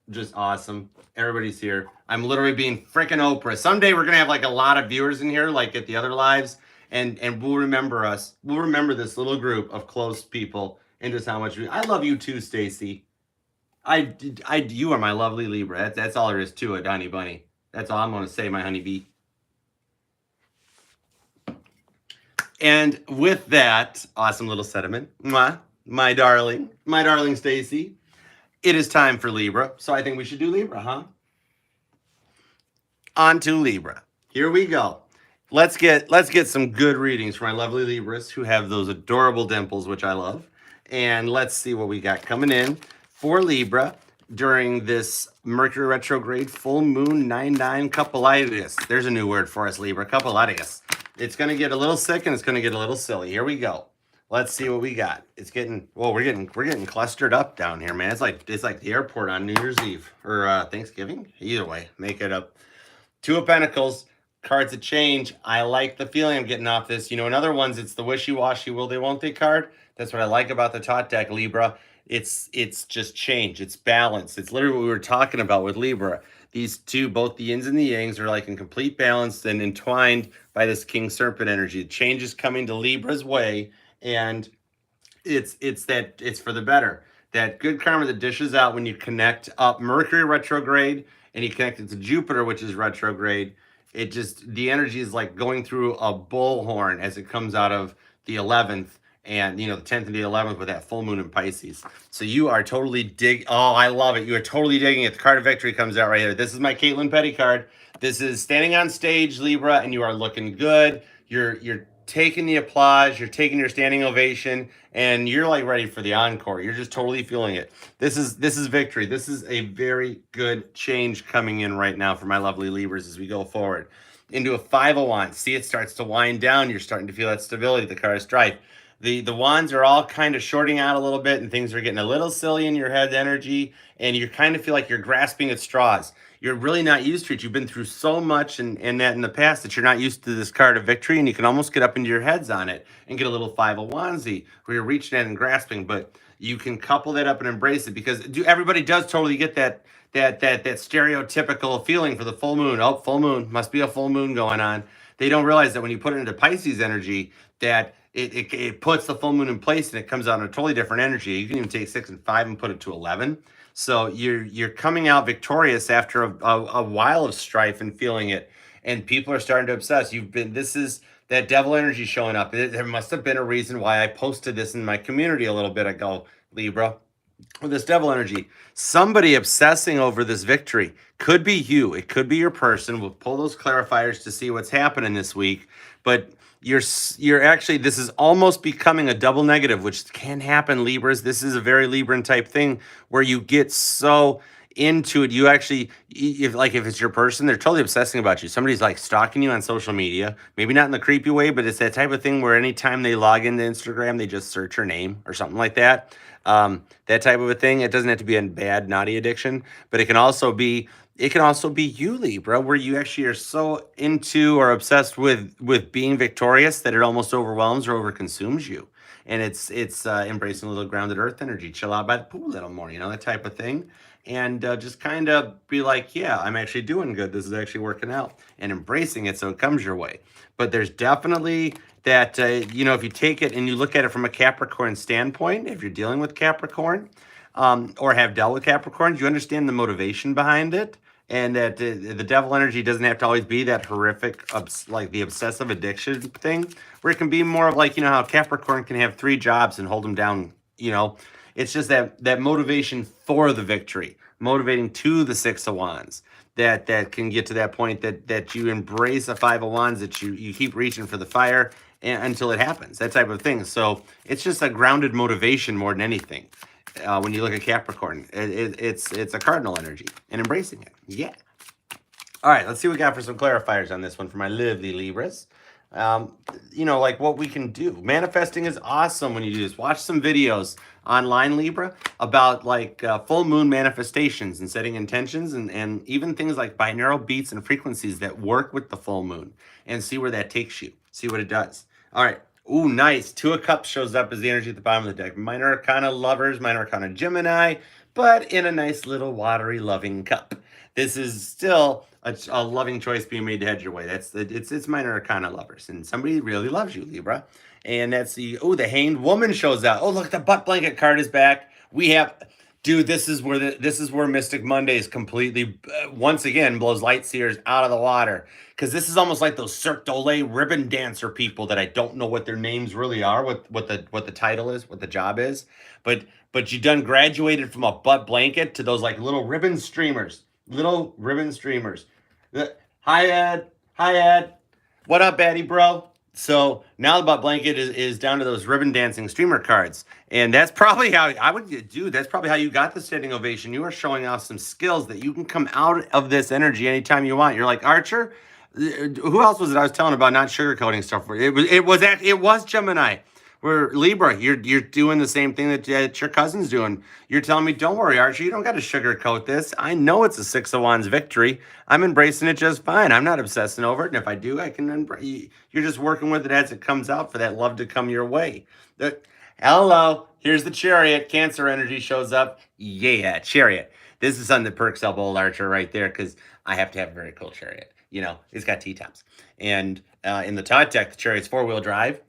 just awesome. Everybody's here. I'm literally being freaking Oprah. Someday we're gonna have like a lot of viewers in here, like at the other lives, and we'll remember us. We'll remember this little group of close people and just how much I love you too, Stacy. You are my lovely Libra. That's all there is to it, honey bunny. That's all I'm gonna say, my honeybee. And with that awesome little sentiment, my darling Stacy, it is time for Libra. So I think we should do Libra, huh? On to Libra. Here we go. Let's get some good readings for my lovely Libras who have those adorable dimples, which I love. And let's see what we got coming in for Libra during this Mercury retrograde full moon 9/9 coupleitis. There's a new word for us, Libra, coupleitis. It's going to get a little sick and it's going to get a little silly. Here we go. Let's see what we got. It's getting, well, we're getting clustered up down here, man. It's like the airport on New Year's Eve or Thanksgiving. Either way, make it up. Two of Pentacles, cards of change. I like the feeling I'm getting off this. You know, in other ones, it's the wishy-washy will they, won't they card. That's what I like about the Tot deck, Libra. It's just change. It's balance. It's literally what we were talking about with Libra. These two, both the yins and the yangs, are like in complete balance and entwined by this King Serpent energy. Change is coming to Libra's way, and it's for the better. That good karma that dishes out when you connect up Mercury retrograde and you connect it to Jupiter, which is retrograde. it just, the energy is like going through a bullhorn as it comes out of the 11th, and the 10th and the 11th with that full moon in Pisces. So you are totally oh, I love it. You are totally digging it. The card of victory comes out right here. This is my Caitlin Petty card. This is standing on stage, Libra, and you are looking good. You're taking the applause, you're taking your standing ovation, and you're like ready for the encore. You're just totally feeling it. This is victory. This is a very good change coming in right now for my lovely Libras as we go forward into a 5 of Wands. See, it starts to wind down. You're starting to feel that stability, the card of strife. The wands are all kind of shorting out a little bit, and things are getting a little silly in your head energy, and you kind of feel like you're grasping at straws. You're really not used to it. You've been through so much and that in the past that you're not used to this card of victory, and you can almost get up into your heads on it and get a little 5 of Wandsy where you're reaching at and grasping, but you can couple that up and embrace it, because everybody does totally get that stereotypical feeling for the full moon. Oh, full moon, must be a full moon going on. They don't realize that when you put it into Pisces energy, that it puts the full moon in place and it comes out in a totally different energy. You can even take 6 and 5 and put it to 11. So you're coming out victorious after a while of strife and feeling it, and people are starting to obsess. This is that devil energy showing up. There must have been a reason why I posted this in my community a little bit ago, Libra. With this devil energy, somebody obsessing over this victory could be you. It could be your person. We'll pull those clarifiers to see what's happening this week, but you're actually, this is almost becoming a double negative, which can happen, Libras. This is a very Libran type thing where you get so into it. You actually, if it's your person, they're totally obsessing about you. Somebody's like stalking you on social media, maybe not in the creepy way, but it's that type of thing where anytime they log into Instagram, they just search your name or something like that. That type of a thing. It doesn't have to be a bad, naughty addiction, but it can also be you, Libra, where you actually are so into or obsessed with being victorious that it almost overwhelms or overconsumes you. And it's embracing a little grounded earth energy. Chill out by the pool a little more, that type of thing. And just kind of be like, yeah, I'm actually doing good. This is actually working out, and embracing it so it comes your way. But there's definitely that, if you take it and you look at it from a Capricorn standpoint, if you're dealing with Capricorn or have dealt with Capricorns, you understand the motivation behind it. And that the devil energy doesn't have to always be that horrific, like the obsessive addiction thing, where it can be more of like, how Capricorn can have 3 jobs and hold them down, It's just that motivation for the victory, motivating to the 6 of Wands, that can get to that point that you embrace a 5 of Wands, that you keep reaching for the fire until it happens, that type of thing. So it's just a grounded motivation more than anything. When you look at Capricorn, it's a cardinal energy and embracing it. Yeah. All right, let's see what we got for some clarifiers on this one for my lovely Libras. Like what we can do. Manifesting is awesome when you do this. Watch some videos online, Libra, about like full moon manifestations and setting intentions, and even things like binaural beats and frequencies that work with the full moon, and see where that takes you. See what it does. All right. Ooh, nice. 2 of Cups shows up as the energy at the bottom of the deck. Minor Arcana lovers, Minor Arcana Gemini, but in a nice little watery loving cup. This is still a loving choice being made to head your way. It's Minor Arcana lovers, and somebody really loves you, Libra. And that's the Hanged Woman shows up. Oh, look, the butt blanket card is back. We have, dude, this is where Mystic Mondays completely once again blows Light Seers out of the water, because this is almost like those Cirque du Soleil ribbon dancer people that I don't know what their names really are, what the title is, what the job is, but you done graduated from a butt blanket to those like little ribbon streamers. Hi Ed, what up, Batty bro? So now the butt blanket is down to those ribbon dancing streamer cards. And that's probably how that's probably how you got the standing ovation. You are showing off some skills that you can come out of this energy anytime you want. You're like, Archer, who else was it I was telling about not sugarcoating stuff for? It was Gemini. Where Libra, you're doing the same thing that your cousin's doing. You're telling me, don't worry, Archie, you don't got to sugarcoat this. I know it's a 6 of Wands victory. I'm embracing it just fine. I'm not obsessing over it. And if I do, I can embrace. You're just working with it as it comes out for that love to come your way. Hello, here's the Chariot. Cancer energy shows up. Yeah, Chariot. This is something that perks up old Archer right there, because I have to have a very cool Chariot. It's got T-tops. And in the Tot deck, the Chariot's 4-wheel drive.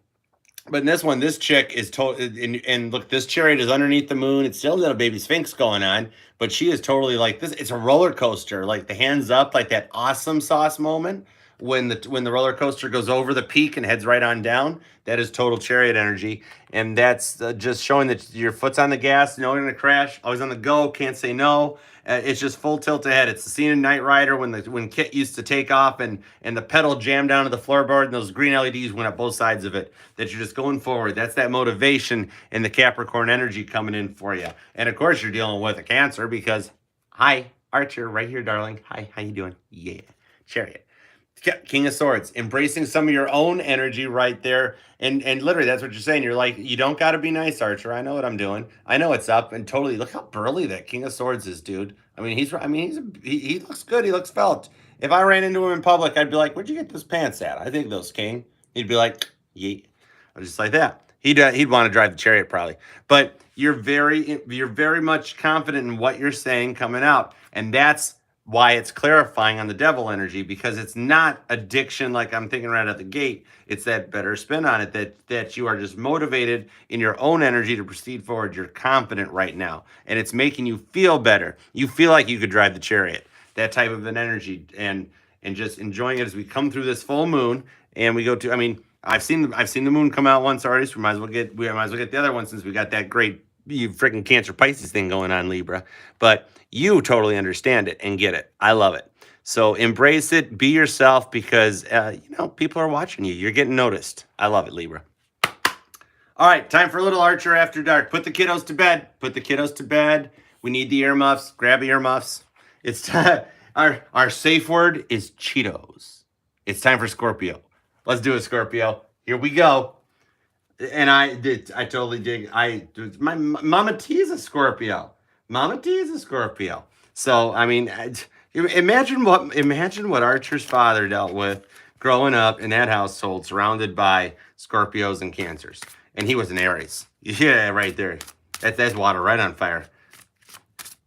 But in this one, this chick is total, and look, this Chariot is underneath the moon. It's still a little baby Sphinx going on, but she is totally like this. It's a roller coaster, like the hands up, like that awesome sauce moment when the roller coaster goes over the peak and heads right on down. That is total chariot energy, and that's just showing that your foot's on the gas. You know you're gonna crash. Always on the go. Can't say no. It's just full tilt ahead. It's the scene in Knight Rider when Kit used to take off and the pedal jammed down to the floorboard and those green LEDs went up both sides of it. That you're just going forward. That's that motivation and the Capricorn energy coming in for you. And of course you're dealing with a Cancer because, hi, Archer, right here, darling. Hi, how you doing? Yeah, Chariot. King of Swords, embracing some of your own energy right there. And literally, that's what you're saying. You're like, you don't got to be nice, Archer. I know what I'm doing. I know it's up. And totally, look how burly that King of Swords is, dude. I mean, he looks good. He looks felt. If I ran into him in public, I'd be like, where'd you get those pants at? I think those, King. He'd be like, yeet. I'm just like that. He'd want to drive the Chariot probably. But you're very much confident in what you're saying coming out. And that's why it's clarifying on the devil energy, because it's not addiction like I'm thinking right at the gate. It's that better spin on it, that you are just motivated in your own energy to proceed forward. You're confident right now, and it's making you feel better. You feel like you could drive the Chariot, that type of an energy, and just enjoying it as we come through this full moon and we go to. I mean, I've seen the moon come out once already, so we might as well get the other one since we got that great freaking Cancer Pisces thing going on, Libra. But you totally understand it and get it. I love it. So embrace it. Be yourself, because people are watching you. You're getting noticed. I love it, Libra. All right, time for a little Archer After Dark. Put the kiddos to bed. Put the kiddos to bed. We need the earmuffs. Grab earmuffs. It's time. Our safe word is Cheetos. It's time for Scorpio. Let's do it, Scorpio. Here we go. And I totally dig. My Mama T is a Scorpio. Mama T is a Scorpio. So I mean, imagine what Archer's father dealt with growing up in that household, surrounded by Scorpios and Cancers, and he was an Aries. Yeah, right there. That's water right on fire.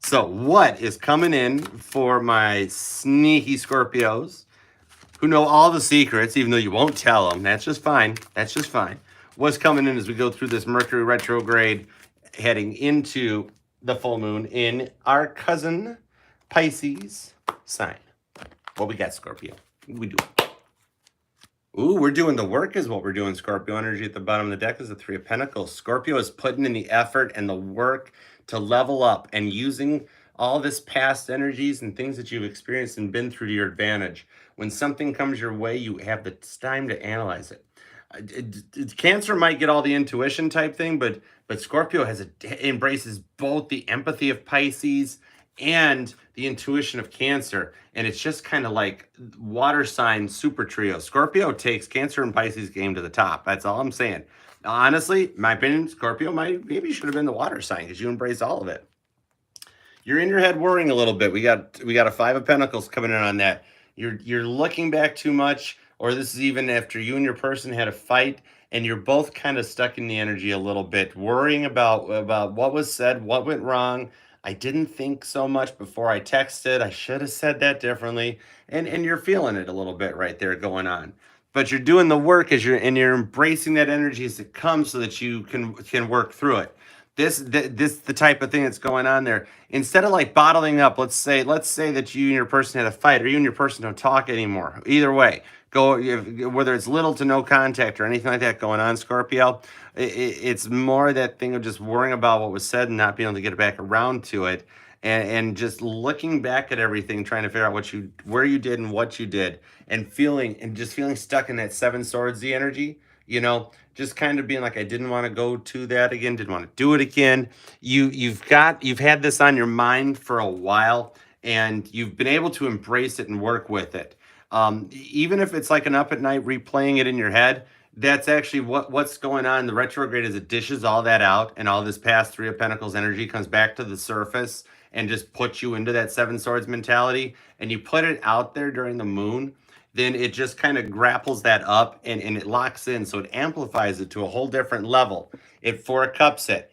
So what is coming in for my sneaky Scorpios who know all the secrets, even though you won't tell them? That's just fine. That's just fine. What's coming in as we go through this Mercury retrograde, heading into the full moon in our cousin Pisces sign? What we got, Scorpio? We do. Ooh, we're doing the work is what we're doing. Scorpio energy at the bottom of the deck is the Three of Pentacles. Scorpio is putting in the effort and the work to level up and using all this past energies and things that you've experienced and been through to your advantage. When something comes your way, you have the time to analyze it. Cancer might get all the intuition type thing, but Scorpio embraces both the empathy of Pisces and the intuition of Cancer, and it's just kind of like water sign super trio. Scorpio takes Cancer and Pisces game to the top. That's all I'm saying. Honestly, my opinion, Scorpio maybe should have been the water sign, because you embrace all of it. You're in your head worrying a little bit. We got a Five of Pentacles coming in on that. You're looking back too much. Or this is even after you and your person had a fight and you're both kind of stuck in the energy a little bit, worrying about what was said, what went wrong. I didn't think so much before I texted. I should have said that differently. And you're feeling it a little bit right there going on. But you're doing the work you're embracing that energy as it comes so that you can work through it. This the type of thing that's going on there. Instead of like bottling up, let's say that you and your person had a fight, or you and your person don't talk anymore. Either way, whether it's little to no contact or anything like that going on, Scorpio, it's more that thing of just worrying about what was said and not being able to get back around to it, and just looking back at everything, trying to figure out where you did and what you did, and feeling stuck in that Seven Swords energy. Just kind of being like, I didn't want to go to that again, didn't want to do it again. You've had this on your mind for a while, and you've been able to embrace it and work with it. Even if it's like an up at night replaying it in your head, that's actually what's going on. The retrograde is it dishes all that out, and all this past Three of Pentacles energy comes back to the surface and just puts you into that Seven Swords mentality, and you put it out there during the moon. Then it just kind of grapples that up and it locks in. So it amplifies it to a whole different level. If Four of Cups it.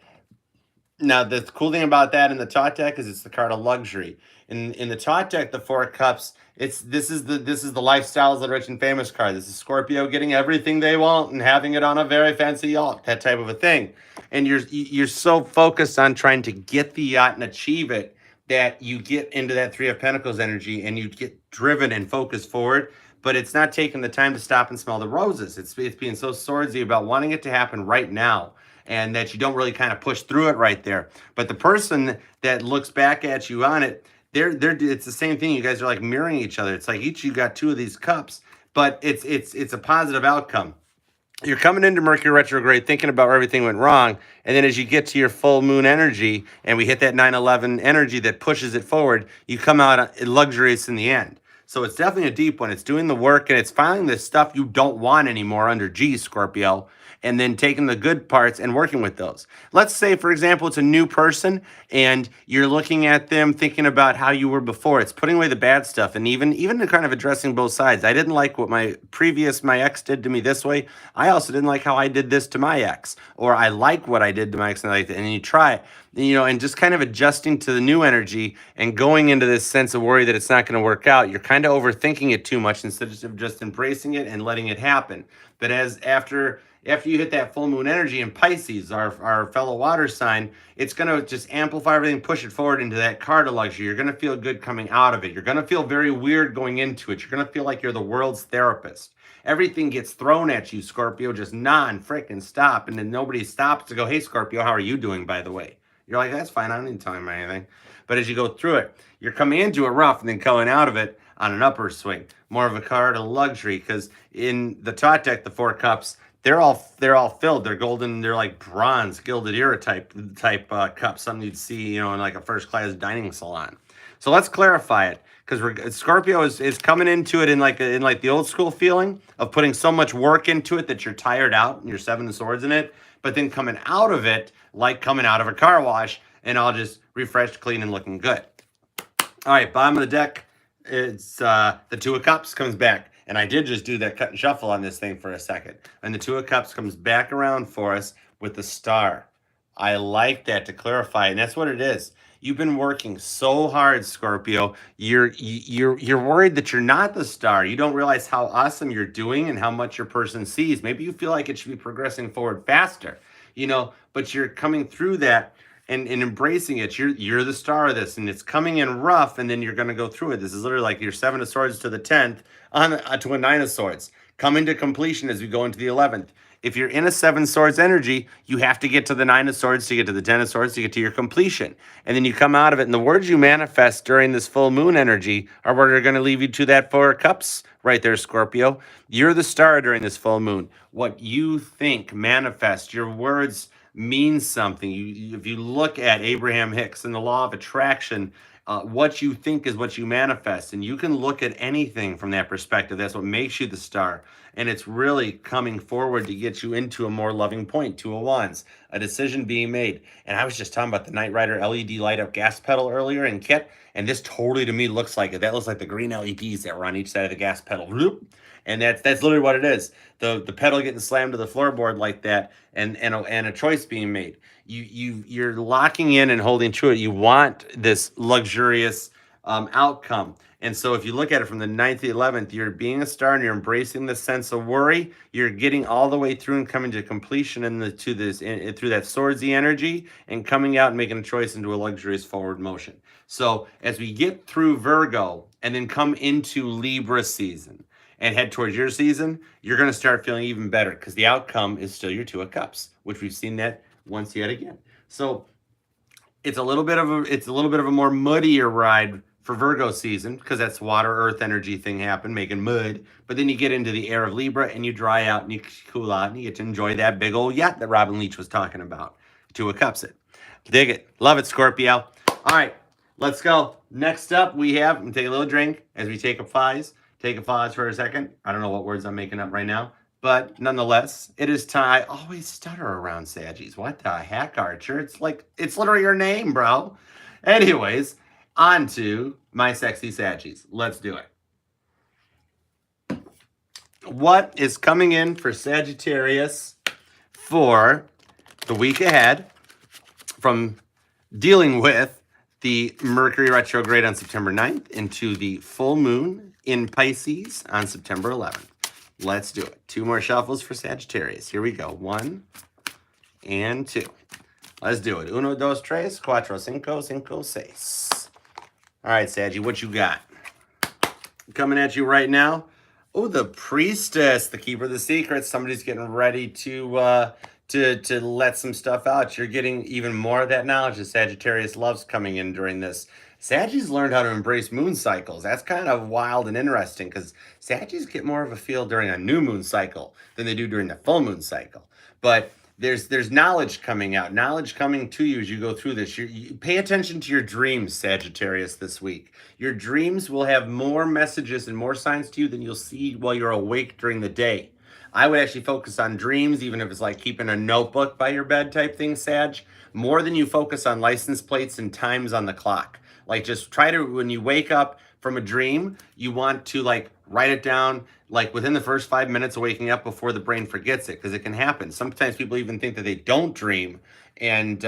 Now, the cool thing about that in the Tot deck is it's the card of luxury. In the Tot deck, the Four of Cups, this is the lifestyles of the rich and famous card. This is Scorpio getting everything they want and having it on a very fancy yacht, that type of a thing. And you're so focused on trying to get the yacht and achieve it that you get into that Three of Pentacles energy and you get driven and focused forward, but it's not taking the time to stop and smell the roses. It's being so swordsy about wanting it to happen right now, and that you don't really kind of push through it right there. But the person that looks back at you on it, it's the same thing. You guys are like mirroring each other. It's like each you got two of these cups, but it's a positive outcome. You're coming into Mercury retrograde thinking about where everything went wrong. And then as you get to your full moon energy and we hit that 9/11 energy that pushes it forward, you come out luxurious in the end. So it's definitely a deep one. It's doing the work and it's finding the stuff you don't want anymore under G, Scorpio, and then taking the good parts and working with those. Let's say, for example, it's a new person and you're looking at them thinking about how you were before. It's putting away the bad stuff and even kind of addressing both sides. I didn't like what my ex did to me this way. I also didn't like how I did this to my ex, or I like what I did to my ex and I like it. And then you try it, and just kind of adjusting to the new energy and going into this sense of worry that it's not going to work out. You're kind of overthinking it too much instead of just embracing it and letting it happen. But after you hit that full moon energy in Pisces, our fellow water sign, it's going to just amplify everything, push it forward into that card of luxury. You're going to feel good coming out of it. You're going to feel very weird going into it. You're going to feel like you're the world's therapist. Everything gets thrown at you, Scorpio, just non-freaking stop. And then nobody stops to go, hey, Scorpio, how are you doing, by the way? You're like, that's fine. I don't need to tell him anything. But as you go through it, you're coming into it rough and then coming out of it on an upper swing. More of a card of luxury, because in the Tot deck, the Four Cups, they're all filled. They're golden. They're like bronze, gilded era type cups. Something you'd see, in like a first class dining salon. So let's clarify it, because Scorpio is coming into it in like the old school feeling of putting so much work into it that you're tired out and you're Seven of Swords in it. But then coming out of it like coming out of a car wash and all just refreshed, clean, and looking good. All right, bottom of the deck, it's the Two of Cups comes back. And I did just do that cut and shuffle on this thing for a second. And the Two of Cups comes back around for us with the Star. I like that, to clarify, and that's what it is. You've been working so hard, Scorpio. You're worried that you're not the star. You don't realize how awesome you're doing and how much your person sees. Maybe you feel like it should be progressing forward faster, but you're coming through that and embracing it. You're the star of this, and it's coming in rough, and then you're going to go through it. This is literally like your Seven of Swords to the 10th to a Nine of Swords, coming to completion as we go into the 11th. If you're in a Seven Swords energy, you have to get to the Nine of Swords to get to the 10 of Swords to get to your completion. And then you come out of it, and the words you manifest during this full moon energy are what are going to lead you to that Four of Cups right there, Scorpio. You're the star during this full moon. What you think manifests, your words means something. If you look at Abraham Hicks and the law of attraction, what you think is what you manifest. And you can look at anything from that perspective. That's what makes you the star. And it's really coming forward to get you into a more loving point. Two of Wands, a decision being made. And I was just talking about the Knight Rider LED light up gas pedal earlier in Kit. And this totally to me looks like it. That looks like the green LEDs that were on each side of the gas pedal. And that's literally what it is. The pedal getting slammed to the floorboard like that, and a choice being made. You're locking in and holding to it. You want this luxurious outcome. And so if you look at it from the 9th to the 11th, you're being a star and you're embracing the sense of worry. You're getting all the way through and coming to completion through that swordsy energy and coming out and making a choice into a luxurious forward motion. So as we get through Virgo and then come into Libra season and head towards your season, you're going to start feeling even better, because the outcome is still your Two of Cups, which we've seen that once yet again. So it's a little bit of a more muddier ride for Virgo season, because that's water earth energy thing happen, making mud. But then you get into the air of Libra and you dry out and you cool out and you get to enjoy that big old yacht that Robin Leach was talking about. Two of Cups it. Dig it. Love it, Scorpio. All right, let's go. Next up, I'm going to take a little drink as we take a pause. Take a pause for a second. I don't know what words I'm making up right now, but nonetheless, it is time. I always stutter around Saggies. What the heck, Archer? It's literally your name, bro. Anyways, on to my sexy Saggies. Let's do it. What is coming in for Sagittarius for the week ahead from dealing with the Mercury retrograde on September 9th into the full moon in Pisces on September 11th. Let's do it. Two more shuffles for Sagittarius. Here we go. 1 and 2. Let's do it. 1, 2, 3, 4, 5, 6. All right, Saggy, what you got? Coming at you right now. Oh, the priestess, the keeper of the secrets. Somebody's getting ready to let some stuff out. You're getting even more of that knowledge that Sagittarius loves coming in during this. Sagittarius learned how to embrace moon cycles. That's kind of wild and interesting because Sagittarius get more of a feel during a new moon cycle than they do during the full moon cycle. But there's knowledge coming out, knowledge coming to you as you go through this. You pay attention to your dreams, Sagittarius, this week. Your dreams will have more messages and more signs to you than you'll see while you're awake during the day. I would actually focus on dreams, even if it's like keeping a notebook by your bed type thing, Sag, more than you focus on license plates and times on the clock. Like just try to, when you wake up from a dream, you want to like write it down like within the first 5 minutes of waking up before the brain forgets it, because it can happen. Sometimes people even think that they don't dream, and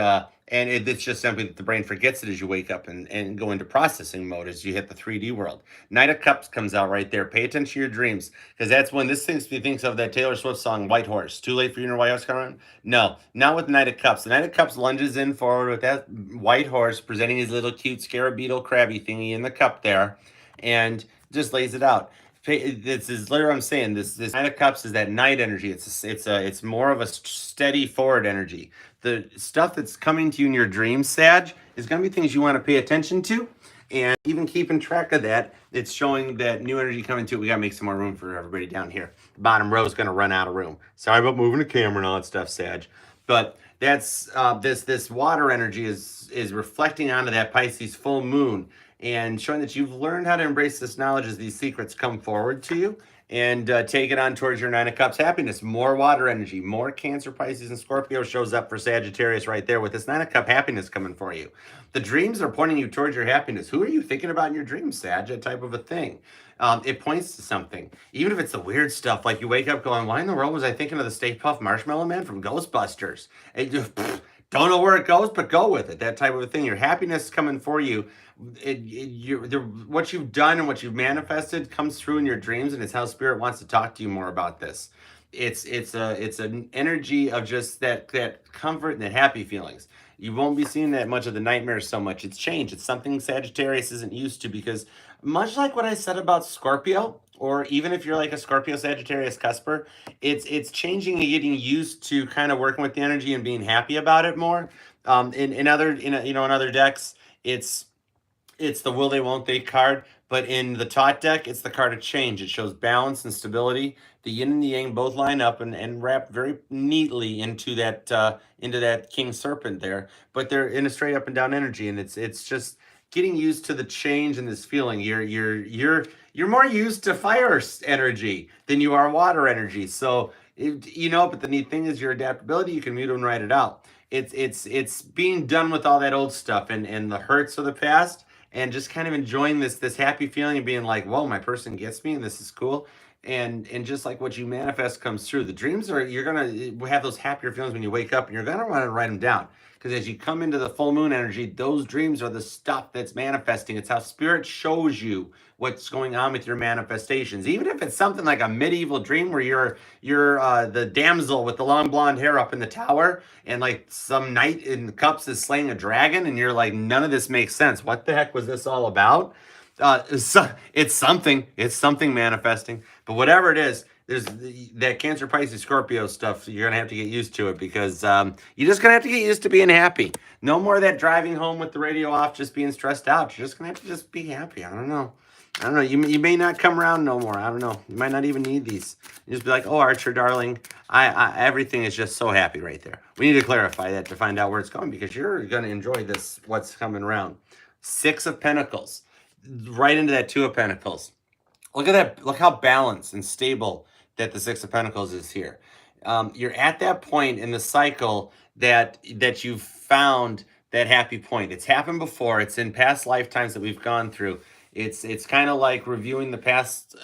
it's just simply that the brain forgets it as you wake up and go into processing mode as you hit the 3D world. Knight of Cups comes out right there. Pay attention to your dreams, because that's when this thing thinks of that Taylor Swift song, White Horse. Too late for you to White Horse coming around? No, not with Knight of Cups. The Knight of Cups lunges in forward with that white horse, presenting his little cute scarabbeetle crabby thingy in the cup there, and just lays it out. This is literally, I'm saying, this Knight of Cups is that night energy. It's more of a steady forward energy. The stuff that's coming to you in your dreams, Sag, is going to be things you want to pay attention to, and even keeping track of that. It's showing that new energy coming to it. We got to make some more room for everybody down here. The bottom row is going to run out of room. Sorry about moving the camera and all that stuff, Sag, but that's this water energy is reflecting onto that Pisces full moon and showing that you've learned how to embrace this knowledge as these secrets come forward to you, and take it on towards your Nine of Cups happiness. More water energy, more Cancer, Pisces, and Scorpio shows up for Sagittarius right there with this Nine of Cup happiness coming for you. The dreams are pointing you towards your happiness. Who are you thinking about in your dreams, Sag? That type of a thing. It points to something. Even if it's the weird stuff, like you wake up going, why in the world was I thinking of the Stay Puft Marshmallow Man from Ghostbusters? And you don't know where it goes, but go with it. That type of a thing. Your happiness is coming for you. What you've done and what you've manifested comes through in your dreams, and it's how Spirit wants to talk to you more about this. It's an energy of just that comfort and that happy feelings. You won't be seeing that much of the nightmares so much. It's changed. It's something Sagittarius isn't used to, because much like what I said about Scorpio, or even if you're like a Scorpio Sagittarius cusper, it's changing and getting used to kind of working with the energy and being happy about it more. In other decks, it's the will they won't they card, but in the Tot deck, it's the card of change. It shows balance and stability. The yin and the yang both line up and wrap very neatly into that king serpent there, but they're in a straight up and down energy, and it's just getting used to the change and this feeling. You're more used to fire energy than you are water energy. So but the neat thing is your adaptability. You can mute and write it out. It's being done with all that old stuff and the hurts of the past, and just kind of enjoying this happy feeling and being like, whoa, my person gets me and this is cool. And just like what you manifest comes through. The dreams you're gonna have those happier feelings when you wake up, and you're gonna want to write them down, because as you come into the full moon energy, those dreams are the stuff that's manifesting. It's how Spirit shows you what's going on with your manifestations. Even if it's something like a medieval dream where you're the damsel with the long blonde hair up in the tower, and like some knight in the cups is slaying a dragon, and you're like, none of this makes sense. What the heck was this all about? It's something manifesting. But whatever it is, there's that Cancer, Pisces, Scorpio stuff. You're gonna have to get used to it, because you're just gonna have to get used to being happy. No more of that driving home with the radio off, just being stressed out. You're just gonna have to just be happy. I don't know. You may not come around no more. I don't know. You might not even need these. You just be like, oh, Archer, darling, everything is just so happy right there. We need to clarify that to find out where it's going, because you're gonna enjoy this. What's coming around? Six of Pentacles, right into that Two of Pentacles. Look at that. Look how balanced and stable that the Six of Pentacles is here. You're at that point in the cycle that you've found that happy point. It's happened before. It's in past lifetimes that we've gone through. It's kind of like reviewing the past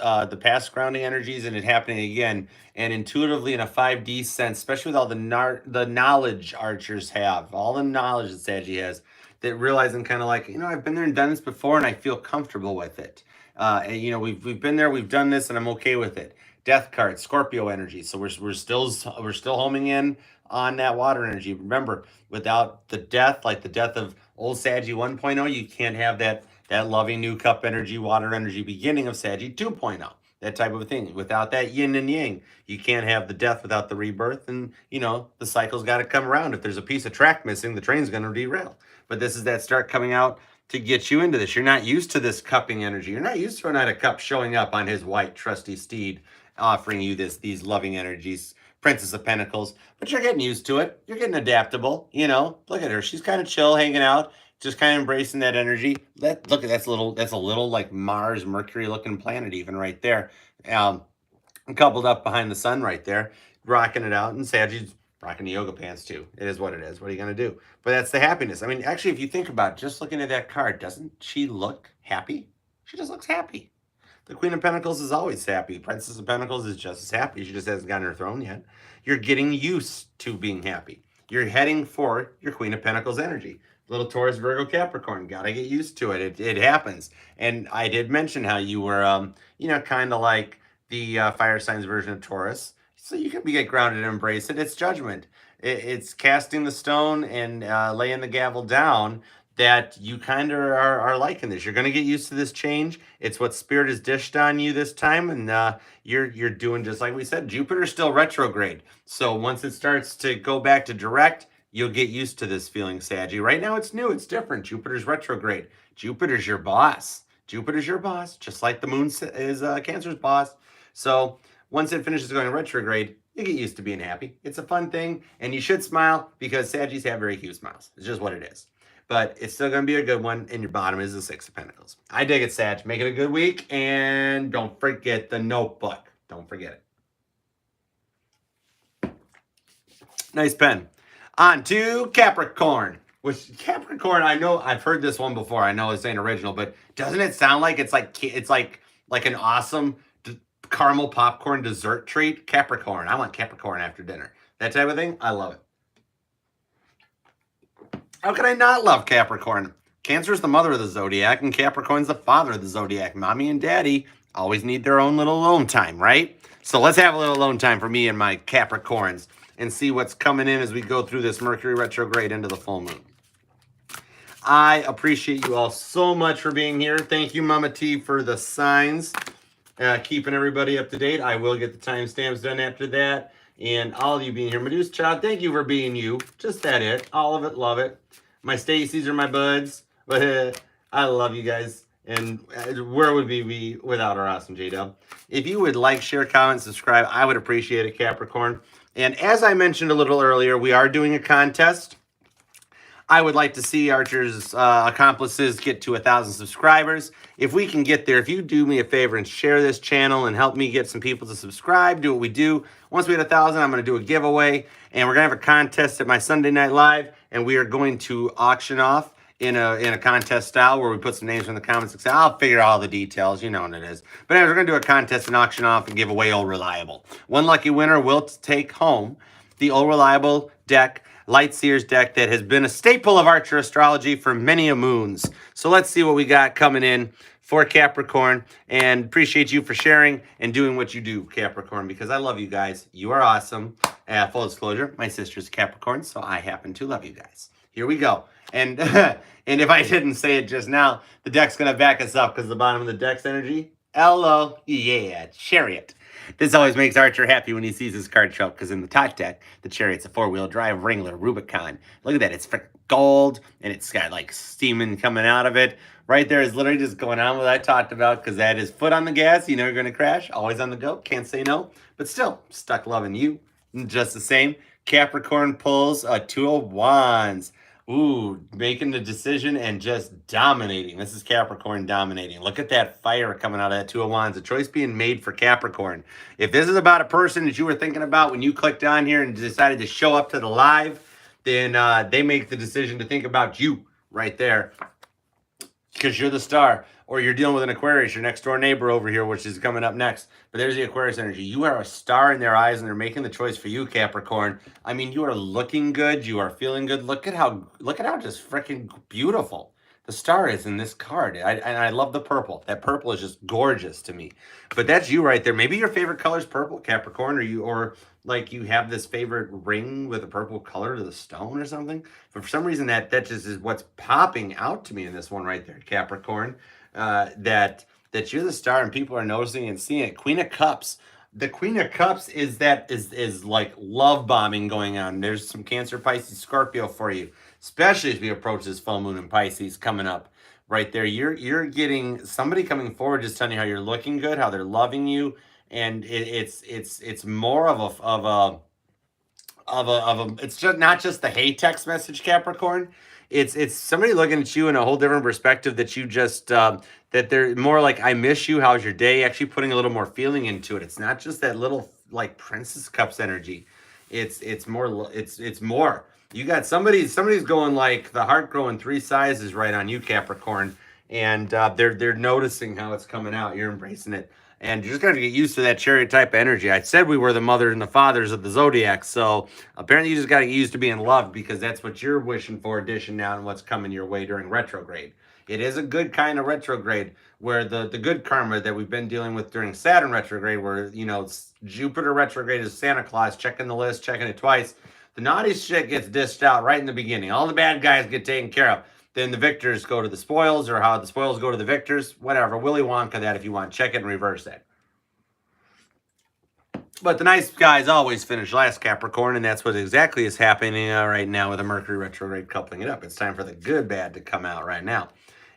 grounding energies and it happening again. And intuitively, in a 5D sense, especially with all the knowledge archers have, all the knowledge that Saggy has, that realizing kind of like, I've been there and done this before, and I feel comfortable with it. We've been there, we've done this, and I'm okay with it. Death card, Scorpio energy. So we're still homing in on that water energy. Remember, without the death, like the death of old Saggy 1.0, you can't have that That loving new cup energy, water energy, beginning of Saggy 2.0. That type of thing. Without that yin and yang, you can't have the death without the rebirth. And, the cycle's got to come around. If there's a piece of track missing, the train's going to derail. But this is that start coming out to get you into this. You're not used to this cupping energy. You're not used to a Knight of Cups showing up on his white trusty steed, offering you these loving energies. Princess of Pentacles, but you're getting used to it. You're getting adaptable. Look at her. She's kind of chill, hanging out, just kind of embracing that energy. Look at that's a little like Mars, Mercury looking planet even right there. Coupled up behind the sun right there, rocking it out. And Sagittarius rocking the yoga pants too. It is what it is. What are you going to do? But that's the happiness. I mean, actually, if you think about it, just looking at that card, doesn't she look happy? She just looks happy. The Queen of Pentacles is always happy. Princess of Pentacles is just as happy. She just hasn't gotten her throne yet. You're getting used to being happy. You're heading for your Queen of Pentacles energy. Little Taurus, Virgo, Capricorn. Got to get used to it. It happens. And I did mention how you were, kind of like the fire signs version of Taurus. So you can get grounded and embrace it. It's judgment. It's casting the stone and laying the gavel down, that you kind of are liking this. You're going to get used to this change. It's what Spirit has dished on you this time, and you're doing just like we said. Jupiter's still retrograde, so once it starts to go back to direct, you'll get used to this feeling, Saggy. Right now, it's new. It's different. Jupiter's retrograde. Jupiter's your boss. Jupiter's your boss, just like the moon is Cancer's boss. So once it finishes going retrograde, you get used to being happy. It's a fun thing, and you should smile because Saggies have very cute smiles. It's just what it is. But it's still going to be a good one, and your bottom is the Six of Pentacles. I dig it, Sag. Make it a good week, and don't forget the notebook. Don't forget it. Nice pen. On to Capricorn. Which Capricorn, I know I've heard this one before. I know it's ain't original, but doesn't it sound like it's like an awesome caramel popcorn dessert treat? Capricorn. I want Capricorn after dinner. That type of thing. I love it. How can I not love Capricorn? Cancer's the mother of the zodiac, and Capricorn's the father of the zodiac. Mommy and daddy always need their own little alone time, right? So let's have a little alone time for me and my Capricorns and see what's coming in as we go through this Mercury retrograde into the full moon. I appreciate you all so much for being here. Thank you, Mama T, for the signs, keeping everybody up to date. I will get the timestamps done after that. And all of you being here. Medusa Child, thank you for being you. Just that it. All of it. Love it. My Stacy's are my buds. But I love you guys. And where would we be without our awesome J-Dub? If you would like, share, comment, subscribe, I would appreciate it, Capricorn. And as I mentioned a little earlier, we are doing a contest. I would like to see Archer's accomplices get to 1,000 subscribers. If we can get there, if you do me a favor and share this channel and help me get some people to subscribe, do what we do. Once we hit 1,000, I'm going to do a giveaway, and we're going to have a contest at my Sunday Night Live, and we are going to auction off in a contest style where we put some names in the comments and say, I'll figure out all the details. You know what it is. But anyways, we're going to do a contest and auction off and give away Old Reliable. One lucky winner will take home the Old Reliable deck, Light Seers deck, that has been a staple of Archer Astrology for many a moons. So let's see what we got coming in for Capricorn, and appreciate you for sharing and doing what you do, Capricorn, because I love you guys. You are awesome. Full disclosure, my sister's Capricorn, so I happen to love you guys. Here we go. And and if I didn't say it just now, the deck's going to back us up because the bottom of the deck's energy, hello, yeah, Chariot. This always makes Archer happy when he sees his card show up, because in the top deck, the Chariot's a four-wheel drive Wrangler Rubicon. Look at that. It's freaking gold, and it's got, like, steaming coming out of it. Right there is literally just going on what I talked about, because that is foot on the gas. You know you're going to crash. Always on the go. Can't say no. But still, stuck loving you just the same. Capricorn pulls a Two of Wands. Ooh, making the decision and just dominating. This is Capricorn dominating. Look at that fire coming out of that Two of Wands. A choice being made for Capricorn. If this is about a person that you were thinking about when you clicked on here and decided to show up to the live, then they make the decision to think about you right there, because you're the star. Or you're dealing with an Aquarius, your next door neighbor over here, which is coming up next. But there's the Aquarius energy. You are a star in their eyes, and they're making the choice for you, Capricorn. I mean, you are looking good. You are feeling good. Look at how just freaking beautiful The star is in this card. And I love the purple. That purple is just gorgeous to me. But that's you right there. Maybe your favorite color is purple, Capricorn, or like you have this favorite ring with a purple color to the stone or something. But for some reason, that just is what's popping out to me in this one right there, Capricorn. That you're the star and people are noticing and seeing it. Queen of Cups. The Queen of Cups is like love bombing going on. There's some Cancer, Pisces, Scorpio for you, especially as we approach this full moon in Pisces coming up. Right there, you're getting somebody coming forward, just telling you how you're looking good, how they're loving you, and it's more of a it's just not just the hey text message, Capricorn. It's somebody looking at you in a whole different perspective, that you just that they're more like, I miss you, how's your day, actually putting a little more feeling into it. It's not just that little like Princess Cups energy. It's more, you got somebody's going like the heart growing 3 sizes right on you, Capricorn, and they're noticing how it's coming out. You're embracing it, and you're just going to get used to that chariot type of energy. I said we were the mother and the fathers of the zodiac, so apparently you just got to get used to being loved, because that's what you're wishing for, dishing down, and what's coming your way during retrograde. It is a good kind of retrograde, where the good karma that we've been dealing with during Saturn retrograde, where, you know, Jupiter retrograde is Santa Claus checking the list, checking it twice. The naughty shit gets dished out right in the beginning. All the bad guys get taken care of. Then the victors go to the spoils, or how the spoils go to the victors. Whatever. Willy Wonka that if you want. Check it and reverse it. But the nice guys always finish last, Capricorn, and that's what exactly is happening right now with the Mercury retrograde coupling it up. It's time for the good bad to come out right now.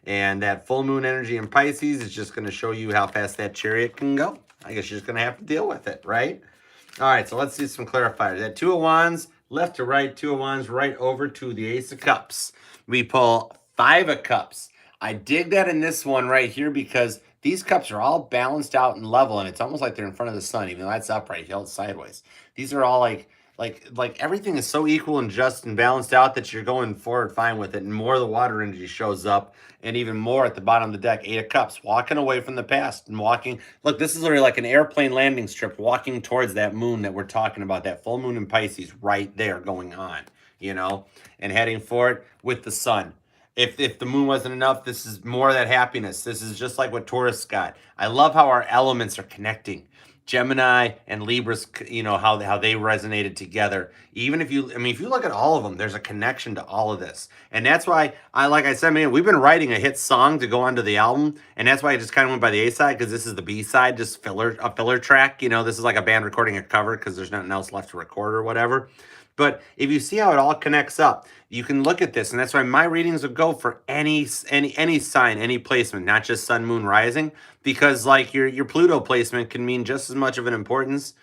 And that full moon energy in Pisces is just going to show you how fast that chariot can go. I guess you're just going to have to deal with it, right? All right, so let's see some clarifiers. That 2 of Wands, left to right, 2 of Wands, right over to the Ace of Cups. We pull 5 of Cups. I dig that in this one right here, because these cups are all balanced out and level, and it's almost like they're in front of the sun, even though that's upright. You held it sideways. These are all like everything is so equal and just and balanced out that you're going forward fine with it, and more of the water energy shows up, and even more at the bottom of the deck. 8 of Cups, walking away from the past and walking. Look, this is literally like an airplane landing strip, walking towards that moon that we're talking about, that full moon in Pisces right there going on, you know, and heading for it with the sun. If the moon wasn't enough, this is more of that happiness. This is just like what Taurus got. I love how our elements are connecting. Gemini and Libras, you know, how they resonated together. Even if you look at all of them, there's a connection to all of this. And that's why like I said, man, we've been writing a hit song to go onto the album. And that's why I just kind of went by the A side, because this is the B side, just a filler track. You know, this is like a band recording a cover because there's nothing else left to record or whatever. But if you see how it all connects up, you can look at this, and that's why my readings would go for any sign, any placement, not just sun, moon, rising, because like your Pluto placement can mean just as much of an importance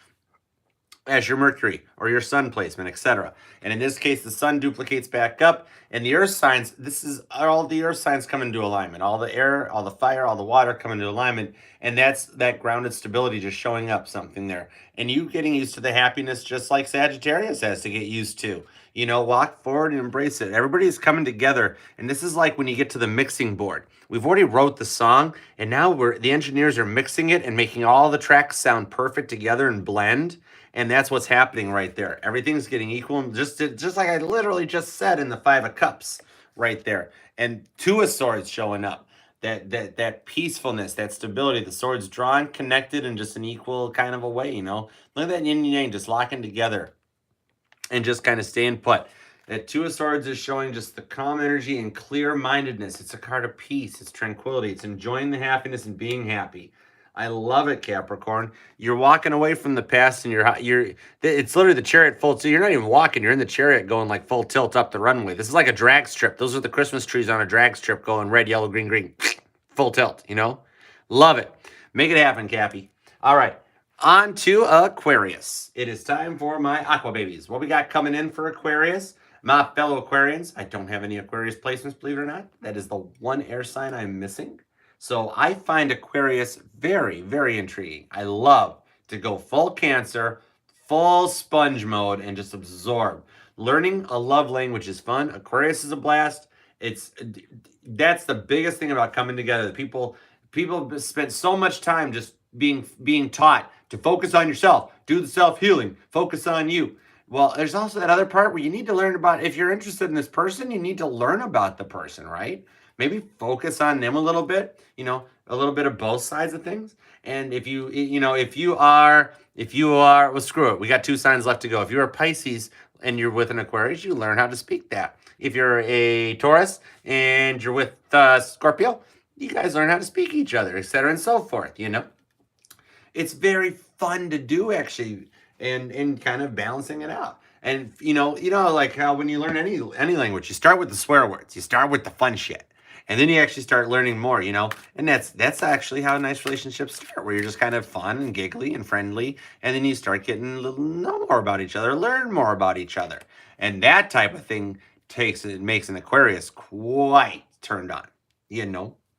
as your Mercury or your sun placement, etc. And in this case, the sun duplicates back up, and the earth signs, this is all the earth signs come into alignment. All the air, all the fire, all the water come into alignment, and that's that grounded stability just showing up something there. And you getting used to the happiness, just like Sagittarius has to get used to. You know, walk forward and embrace it. Everybody's coming together, and this is like when you get to the mixing board. We've already wrote the song, and now the engineers are mixing it and making all the tracks sound perfect together and blend. And that's what's happening right there. Everything's getting equal, just like I literally just said in the 5 of Cups right there. And 2 of Swords showing up. That peacefulness, that stability, the swords drawn, connected in just an equal kind of a way, you know. Look at that yin and yang just locking together and just kind of staying put. That 2 of Swords is showing just the calm energy and clear-mindedness. It's a card of peace. It's tranquility. It's enjoying the happiness and being happy. I love it, Capricorn. You're walking away from the past, and it's literally the chariot full. So you're not even walking. You're in the chariot going like full tilt up the runway. This is like a drag strip. Those are the Christmas trees on a drag strip going red, yellow, green, green, full tilt, you know? Love it. Make it happen, Cappy. All right. On to Aquarius. It is time for my Aqua babies. What we got coming in for Aquarius? My fellow Aquarians, I don't have any Aquarius placements, believe it or not. That is the one air sign I'm missing. So I find Aquarius very, very intriguing. I love to go full Cancer, full sponge mode, and just absorb. Learning a love language is fun. Aquarius is a blast. That's the biggest thing about coming together. People spend so much time just being taught to focus on yourself, do the self-healing, focus on you. Well, there's also that other part where you need to learn about, if you're interested in this person, you need to learn about the person, right? maybe focus on them a little bit, a little bit of both sides of things. And if you are, well, screw it. We got 2 signs left to go. If you're a Pisces and you're with an Aquarius, you learn how to speak that. If you're a Taurus and you're with Scorpio, you guys learn how to speak each other, etc. and so forth. It's very fun to do, actually, and kind of balancing it out. And like how when you learn any language, you start with the swear words, you start with the fun shit, and then you actually start learning more. And that's actually how nice relationships start, where you're just kind of fun and giggly and friendly, and then you start getting a little know more about each other, learn more about each other, and that type of thing makes an Aquarius quite turned on,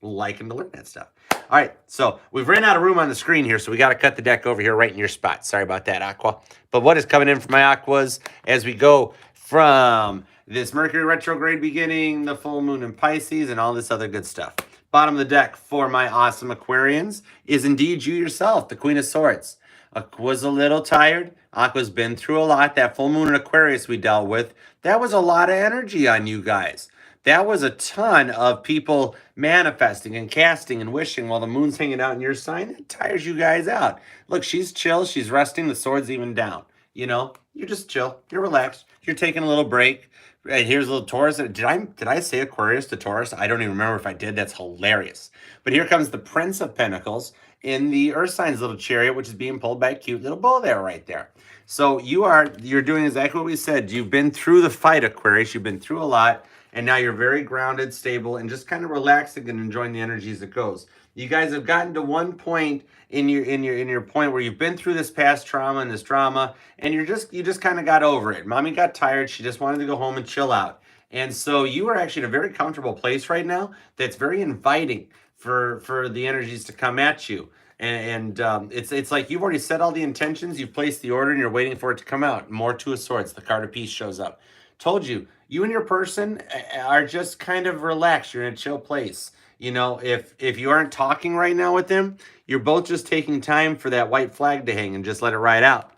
liking to learn that stuff. All right, so we've ran out of room on the screen here, so we got to cut the deck over here right in your spot. Sorry about that, Aqua. But what is coming in for my Aquas as we go from this Mercury retrograde beginning, the full moon in Pisces, and all this other good stuff? Bottom of the deck for my awesome Aquarians is indeed you yourself, the Queen of Swords. Aqua's a little tired. Aqua's been through a lot. That full moon in Aquarius we dealt with, that was a lot of energy on you guys. That was a ton of people manifesting and casting and wishing while the moon's hanging out in your sign. It tires you guys out. Look, she's chill. She's resting. The sword's even down. You're just chill. You're relaxed. You're taking a little break. Right, here's a little Taurus. Did I say Aquarius to Taurus? I don't even remember if I did. That's hilarious. But here comes the Prince of Pentacles in the Earth sign's little chariot, which is being pulled by a cute little bull there, right there. So you're doing exactly what we said. You've been through the fight, Aquarius. You've been through a lot. And now you're very grounded, stable, and just kind of relaxing and enjoying the energies that goes. You guys have gotten to one point in your point where you've been through this past trauma and this drama, and you just kind of got over it. Mommy got tired. She just wanted to go home and chill out. And so you are actually in a very comfortable place right now that's very inviting for the energies to come at you. And it's like you've already set all the intentions, you've placed the order, and you're waiting for it to come out. More Two of Swords, the card of peace shows up. Told you, you and your person are just kind of relaxed. You're in a chill place. If you aren't talking right now with them, you're both just taking time for that white flag to hang and just let it ride out.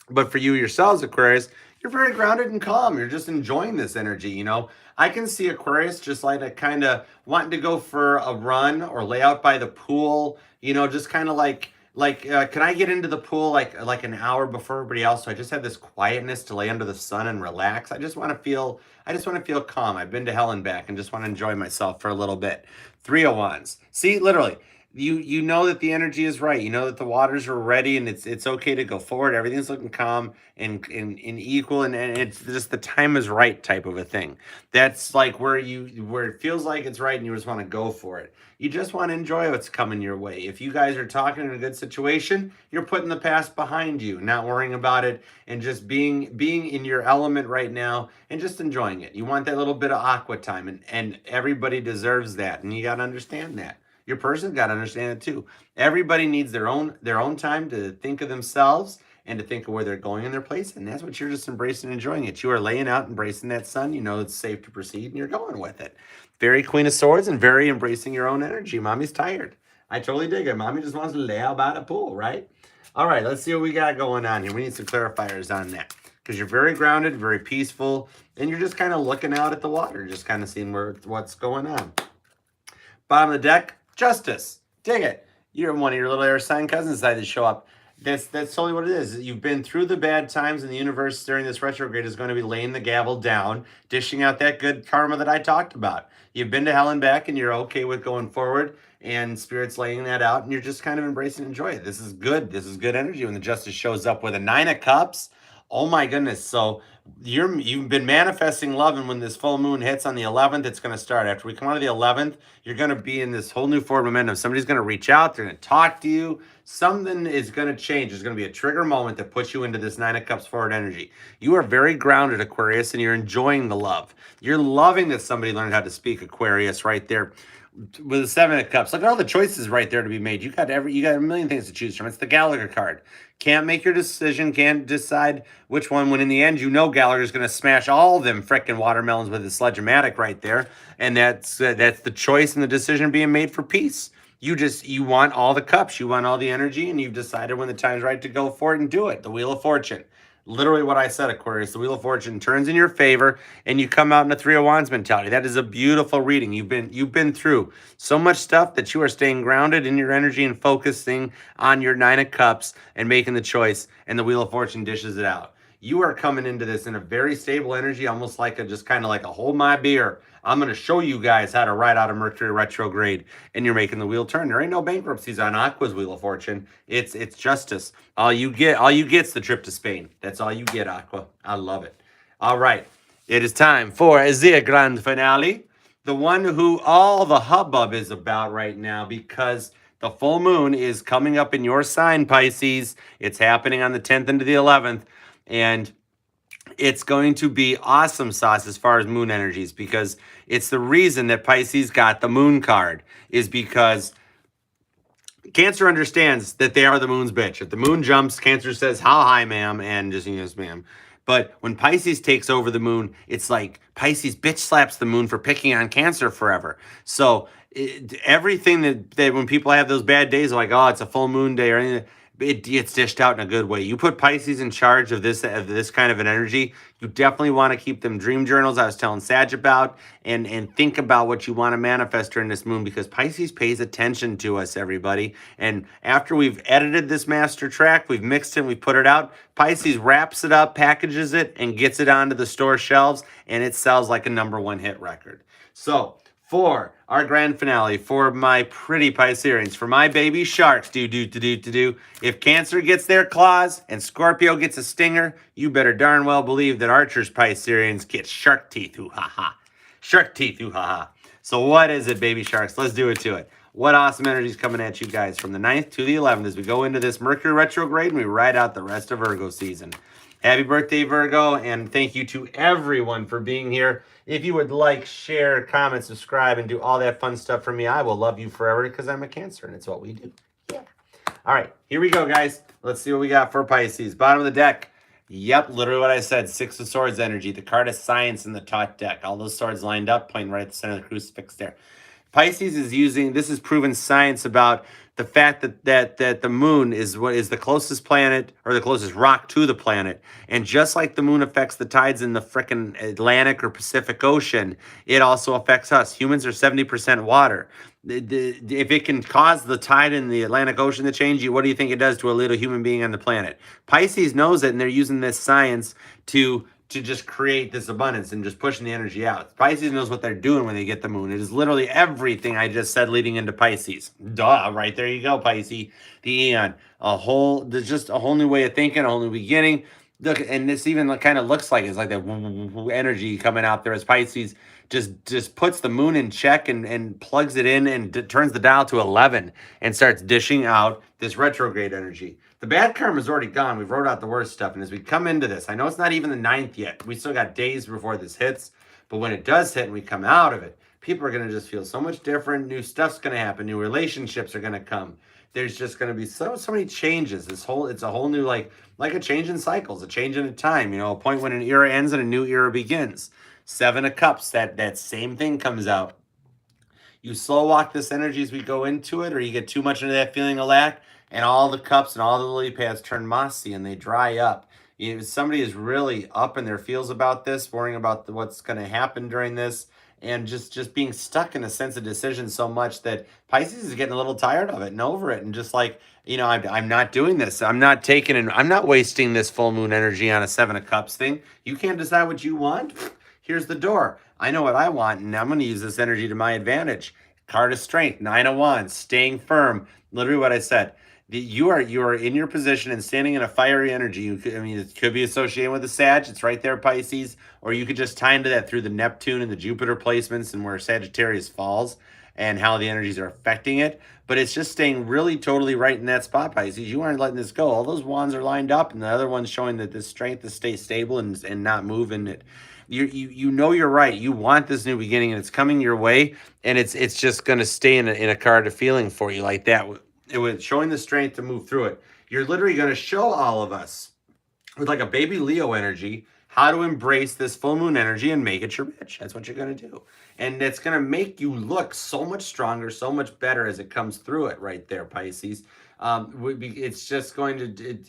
But for you yourselves, Aquarius, you're very grounded and calm. You're just enjoying this energy. I can see Aquarius just like a kind of wanting to go for a run or lay out by the pool, just kind of like, can I get into the pool like an hour before everybody else? So I just have this quietness to lay under the sun and relax. I just want to feel calm. I've been to hell and back and just want to enjoy myself for a little bit. 3 of Wands. See, literally, you know that the energy is right. You know that the waters are ready and it's okay to go forward. Everything's looking calm and equal, and it's just the time is right type of a thing. That's like where it feels like it's right and you just want to go for it. You just want to enjoy what's coming your way. If you guys are talking in a good situation, you're putting the past behind you, not worrying about it, and just being in your element right now and just enjoying it. You want that little bit of aqua time, and everybody deserves that, and you got to understand that. Your person got to understand it too. Everybody needs their own time to think of themselves and to think of where they're going in their place, and that's what you're just embracing and enjoying it. You are laying out, embracing that sun. You know it's safe to proceed, and you're going with it. Very Queen of Swords and very embracing your own energy. Mommy's tired. I totally dig it. Mommy just wants to lay out by the pool, right? All right, let's see what we got going on here. We need some clarifiers on that because you're very grounded, very peaceful, and you're just kind of looking out at the water, just kind of seeing what's going on. Bottom of the deck, Justice. Dig it. You're one of your little air sign cousins decided to show up. That's totally what it is. You've been through the bad times, and the universe during this retrograde is going to be laying the gavel down, dishing out that good karma that I talked about. You've been to hell and back, and you're okay with going forward, and Spirit's laying that out, and you're just kind of embracing and enjoy it. This is good. This is good energy when the Justice shows up with a 9 of Cups. Oh my goodness. So you've been manifesting love, and when this full moon hits on the 11th, it's going to start. After we come out of the 11th, you're going to be in this whole new forward momentum. Somebody's going to reach out. They're going to talk to you. Something is going to change. There's going to be a trigger moment that puts you into this 9 of Cups forward energy. You are very grounded, Aquarius, and you're enjoying the love. You're loving that somebody learned how to speak, Aquarius, right there. With the 7 of Cups, look at all the choices right there to be made. You got a million things to choose from. It's the Gallagher card. Can't make your decision. Can't decide which one. When in the end, Gallagher's going to smash all them frickin' watermelons with his sledge-o-matic right there, and that's the choice and the decision being made for peace. You want all the cups. You want all the energy, and you've decided when the time's right to go for it and do it. The Wheel of Fortune. Literally what I said, Aquarius. The Wheel of Fortune turns in your favor, and you come out in a Three of Wands mentality. That is a beautiful reading. You've been through so much stuff that you are staying grounded in your energy and focusing on your Nine of Cups and making the choice, and the Wheel of Fortune dishes it out. You are coming into this in a very stable energy, almost like just kind of like a hold my beer. I'm going to show you guys how to ride out of Mercury retrograde, and you're making the wheel turn. There ain't no bankruptcies on Aqua's Wheel of Fortune. It's justice. All you get's the trip to Spain. That's all you get, Aqua. I love it. All right. It is time for the grand finale. The one who all the hubbub is about right now, because the full moon is coming up in your sign, Pisces. It's happening on the 10th into the 11th. And it's going to be awesome sauce as far as moon energies, because it's the reason that Pisces got the moon card, is because Cancer understands that they are the moon's bitch. If the moon jumps, Cancer says, how high, ma'am? And just, yes, ma'am. But when Pisces takes over the moon, it's like Pisces bitch slaps the moon for picking on Cancer forever. So everything that when people have those bad days, like, oh, it's a full moon day or anything, it gets dished out in a good way. You put Pisces in charge of this kind of an energy, you definitely want to keep them dream journals I was telling Sag about, and think about what you want to manifest during this moon, because Pisces pays attention to us, everybody. And after we've edited this master track, we've mixed it, we've put it out, Pisces wraps it up, packages it, and gets it onto the store shelves, and it sells like a #1 hit record. So for our grand finale, for my pretty Pisceans, for my baby sharks, if Cancer gets their claws and Scorpio gets a stinger, you better darn well believe that Archer's Pisceans get shark teeth, ooh ha ha. Shark teeth, ooh ha ha. So what is it, baby sharks? Let's do it to it. What awesome energy is coming at you guys from the 9th to the 11th as we go into this Mercury retrograde and we ride out the rest of Virgo season. Happy birthday, Virgo, and thank you to everyone for being here. If you would like, share, comment, subscribe, and do all that fun stuff for me, I will love you forever, because I'm a Cancer, and it's what we do. Yeah. All right, here we go, guys. Let's see what we got for Pisces. Bottom of the deck. Yep, literally what I said. Six of Swords energy. The card of science in the top deck. All those swords lined up, pointing right at the center of the crucifix there. Pisces is using, this is proven science about the fact that the moon is what is the closest planet, or the closest rock to the planet. And just like the moon affects the tides in the frickin' Atlantic or Pacific Ocean, it also affects us. Humans are 70% water. If it can cause the tide in the Atlantic Ocean to change, what do you think it does to a little human being on the planet? Pisces knows it, and they're using this science to just create this abundance and just pushing the energy out. Pisces knows what they're doing when they get the moon. It is literally everything I just said leading into Pisces. Duh, right there you go, Pisces. The Eon. There's just a whole new way of thinking, a whole new beginning. Look, and this even kind of looks like it's like that energy coming out there as Pisces just puts the moon in check and plugs it in and turns the dial to 11 and starts dishing out this retrograde energy. The bad karma is already gone. We've wrote out the worst stuff. And as we come into this, I know it's not even the 9th yet. We still got days before this hits. But when it does hit and we come out of it, people are going to just feel so much different. New stuff's going to happen. New relationships are going to come. There's just going to be so many changes. It's a whole new, like a change in cycles, a change in a time, a point when an era ends and a new era begins. 7 of Cups, that same thing comes out. You slow walk this energy as we go into it, or you get too much into that feeling of lack, and all the cups and all the lily pads turn mossy and they dry up. If somebody is really up in their feels about this, worrying about what's going to happen during this, and just being stuck in a sense of decision so much that Pisces is getting a little tired of it and over it, and just like, I'm not doing this. I'm not wasting this full moon energy on a 7 of Cups thing. You can't decide what you want. Here's the door. I know what I want, and I'm going to use this energy to my advantage. Card of Strength, 9 of Wands, staying firm. Literally what I said. You are in your position and standing in a fiery energy. It could be associated with the Sag. It's right there, Pisces. Or you could just tie into that through the Neptune and the Jupiter placements and where Sagittarius falls and how the energies are affecting it. But it's just staying really totally right in that spot, Pisces. You aren't letting this go. All those wands are lined up, and the other one's showing that this strength to stay stable and not move in it. You know you're right. You want this new beginning, and it's coming your way, and it's just going to stay in a card of feeling for you like that. It was showing the strength to move through it. You're literally going to show all of us with like a baby Leo energy how to embrace this full moon energy and make it your bitch. That's what you're going to do. And it's going to make you look so much stronger, so much better as it comes through it right there, Pisces. It's just going to...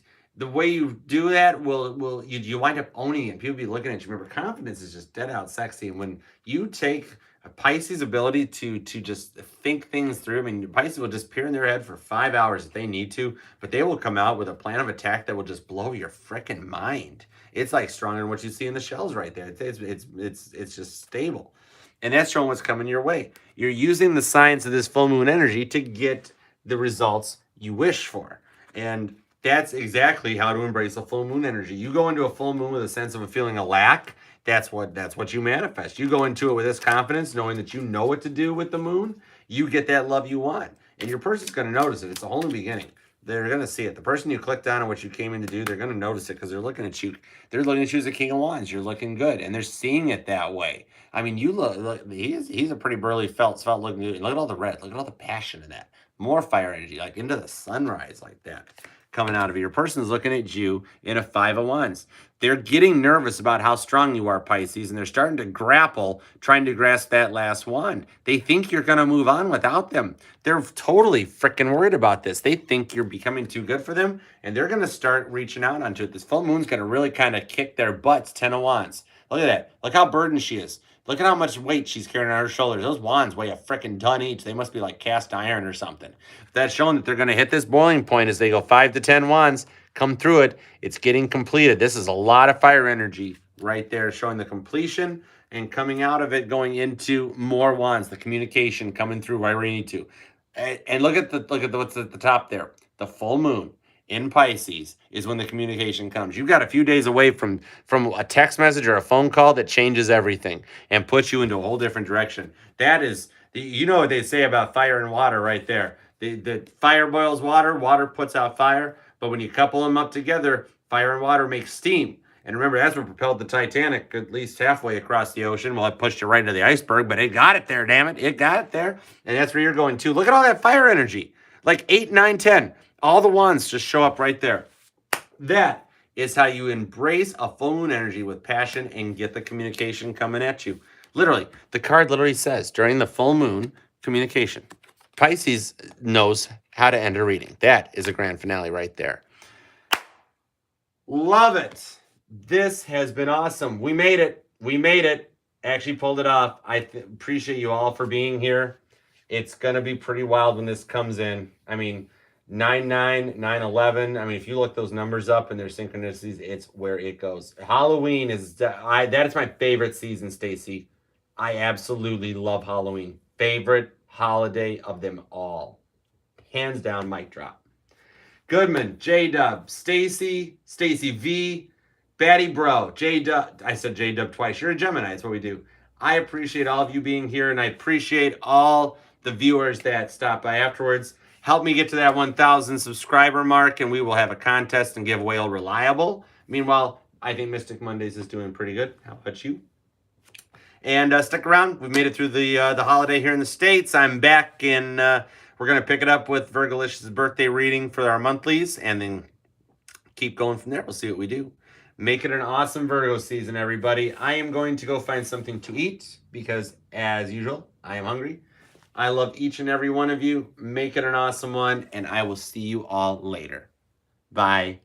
the way you do that will you wind up owning it. People be looking at you. Remember, confidence is just dead out sexy. And when you take a Pisces' ability to just think things through, I mean, Pisces will just peer in their head for 5 hours if they need to, but they will come out with a plan of attack that will just blow your freaking mind. It's like stronger than what you see in the shells right there. It's just stable. And that's showing what's coming your way. You're using the science of this full moon energy to get the results you wish for. And that's exactly how to embrace a full moon energy. You go into a full moon with a sense of a feeling of lack. That's what you manifest. You go into it with this confidence, knowing that you know what to do with the moon. You get that love you want. And your person's going to notice it. It's the only beginning. They're going to see it. The person you clicked on and what you came in to do, they're going to notice it because they're looking at you. They're looking at you as a king of wands. You're looking good. And they're seeing it that way. I mean, you look he's a pretty burly felt looking good. Look at all the red. Look at all the passion in that. More fire energy, like into the sunrise like that coming out of it. Your person's looking at you in a 5 of wands. They're getting nervous about how strong you are, Pisces, and they're starting to grapple, trying to grasp that last wand. They think you're going to move on without them. They're totally freaking worried about this. They think you're becoming too good for them, and they're going to start reaching out onto it. This full moon's going to really kind of kick their butts, 10 of wands. Look at that. Look how burdened she is. Look at how much weight she's carrying on her shoulders. Those wands weigh a freaking ton each. They must be like cast iron or something. That's showing that they're going to hit this boiling point as they go 5 to 10 wands, come through it. It's getting completed. This is a lot of fire energy right there, showing the completion and coming out of it, going into more wands, the communication coming through where we need to. And look at what's at the top there. The full moon in Pisces is when the communication comes. You've got a few days away from a text message or a phone call that changes everything and puts you into a whole different direction. That is, you know what they say about fire and water right there. The fire boils water, water puts out fire, but when you couple them up together, fire and water make steam. And remember, that's what propelled the Titanic at least halfway across the ocean. Well, it pushed it right into the iceberg, but it got it there, damn it. It got it there. And that's where you're going too. Look at all that fire energy. Like 8, 9, 10. All the wands just show up right there. That is how you embrace a full moon energy with passion and get the communication coming at you. Literally, the card literally says, during the full moon, communication. Pisces knows how to end a reading. That is a grand finale right there. Love it. This has been awesome. We made it. We made it. Actually pulled it off. I appreciate you all for being here. It's going to be pretty wild when this comes in. I mean, 9/9, 9/11. I mean, if you look those numbers up and their synchronicities, it's where it goes. Halloween is that is my favorite season, Stacy. I absolutely love Halloween. Favorite holiday of them all. Hands down, mic drop. Goodman, J-Dub, Stacy V, Batty Bro, J-Dub. I said J-Dub twice. You're a Gemini. That's what we do. I appreciate all of you being here, and I appreciate all the viewers that stop by afterwards. Help me get to that 1,000 subscriber mark, and we will have a contest and give away a reliable. Meanwhile, I think Mystic Mondays is doing pretty good. How about you? And stick around. We've made it through the holiday here in the States. I'm back in... we're going to pick it up with Virgolicious' birthday reading for our monthlies, and then keep going from there. We'll see what we do. Make it an awesome Virgo season, everybody. I am going to go find something to eat because, as usual, I am hungry. I love each and every one of you. Make it an awesome one, and I will see you all later. Bye.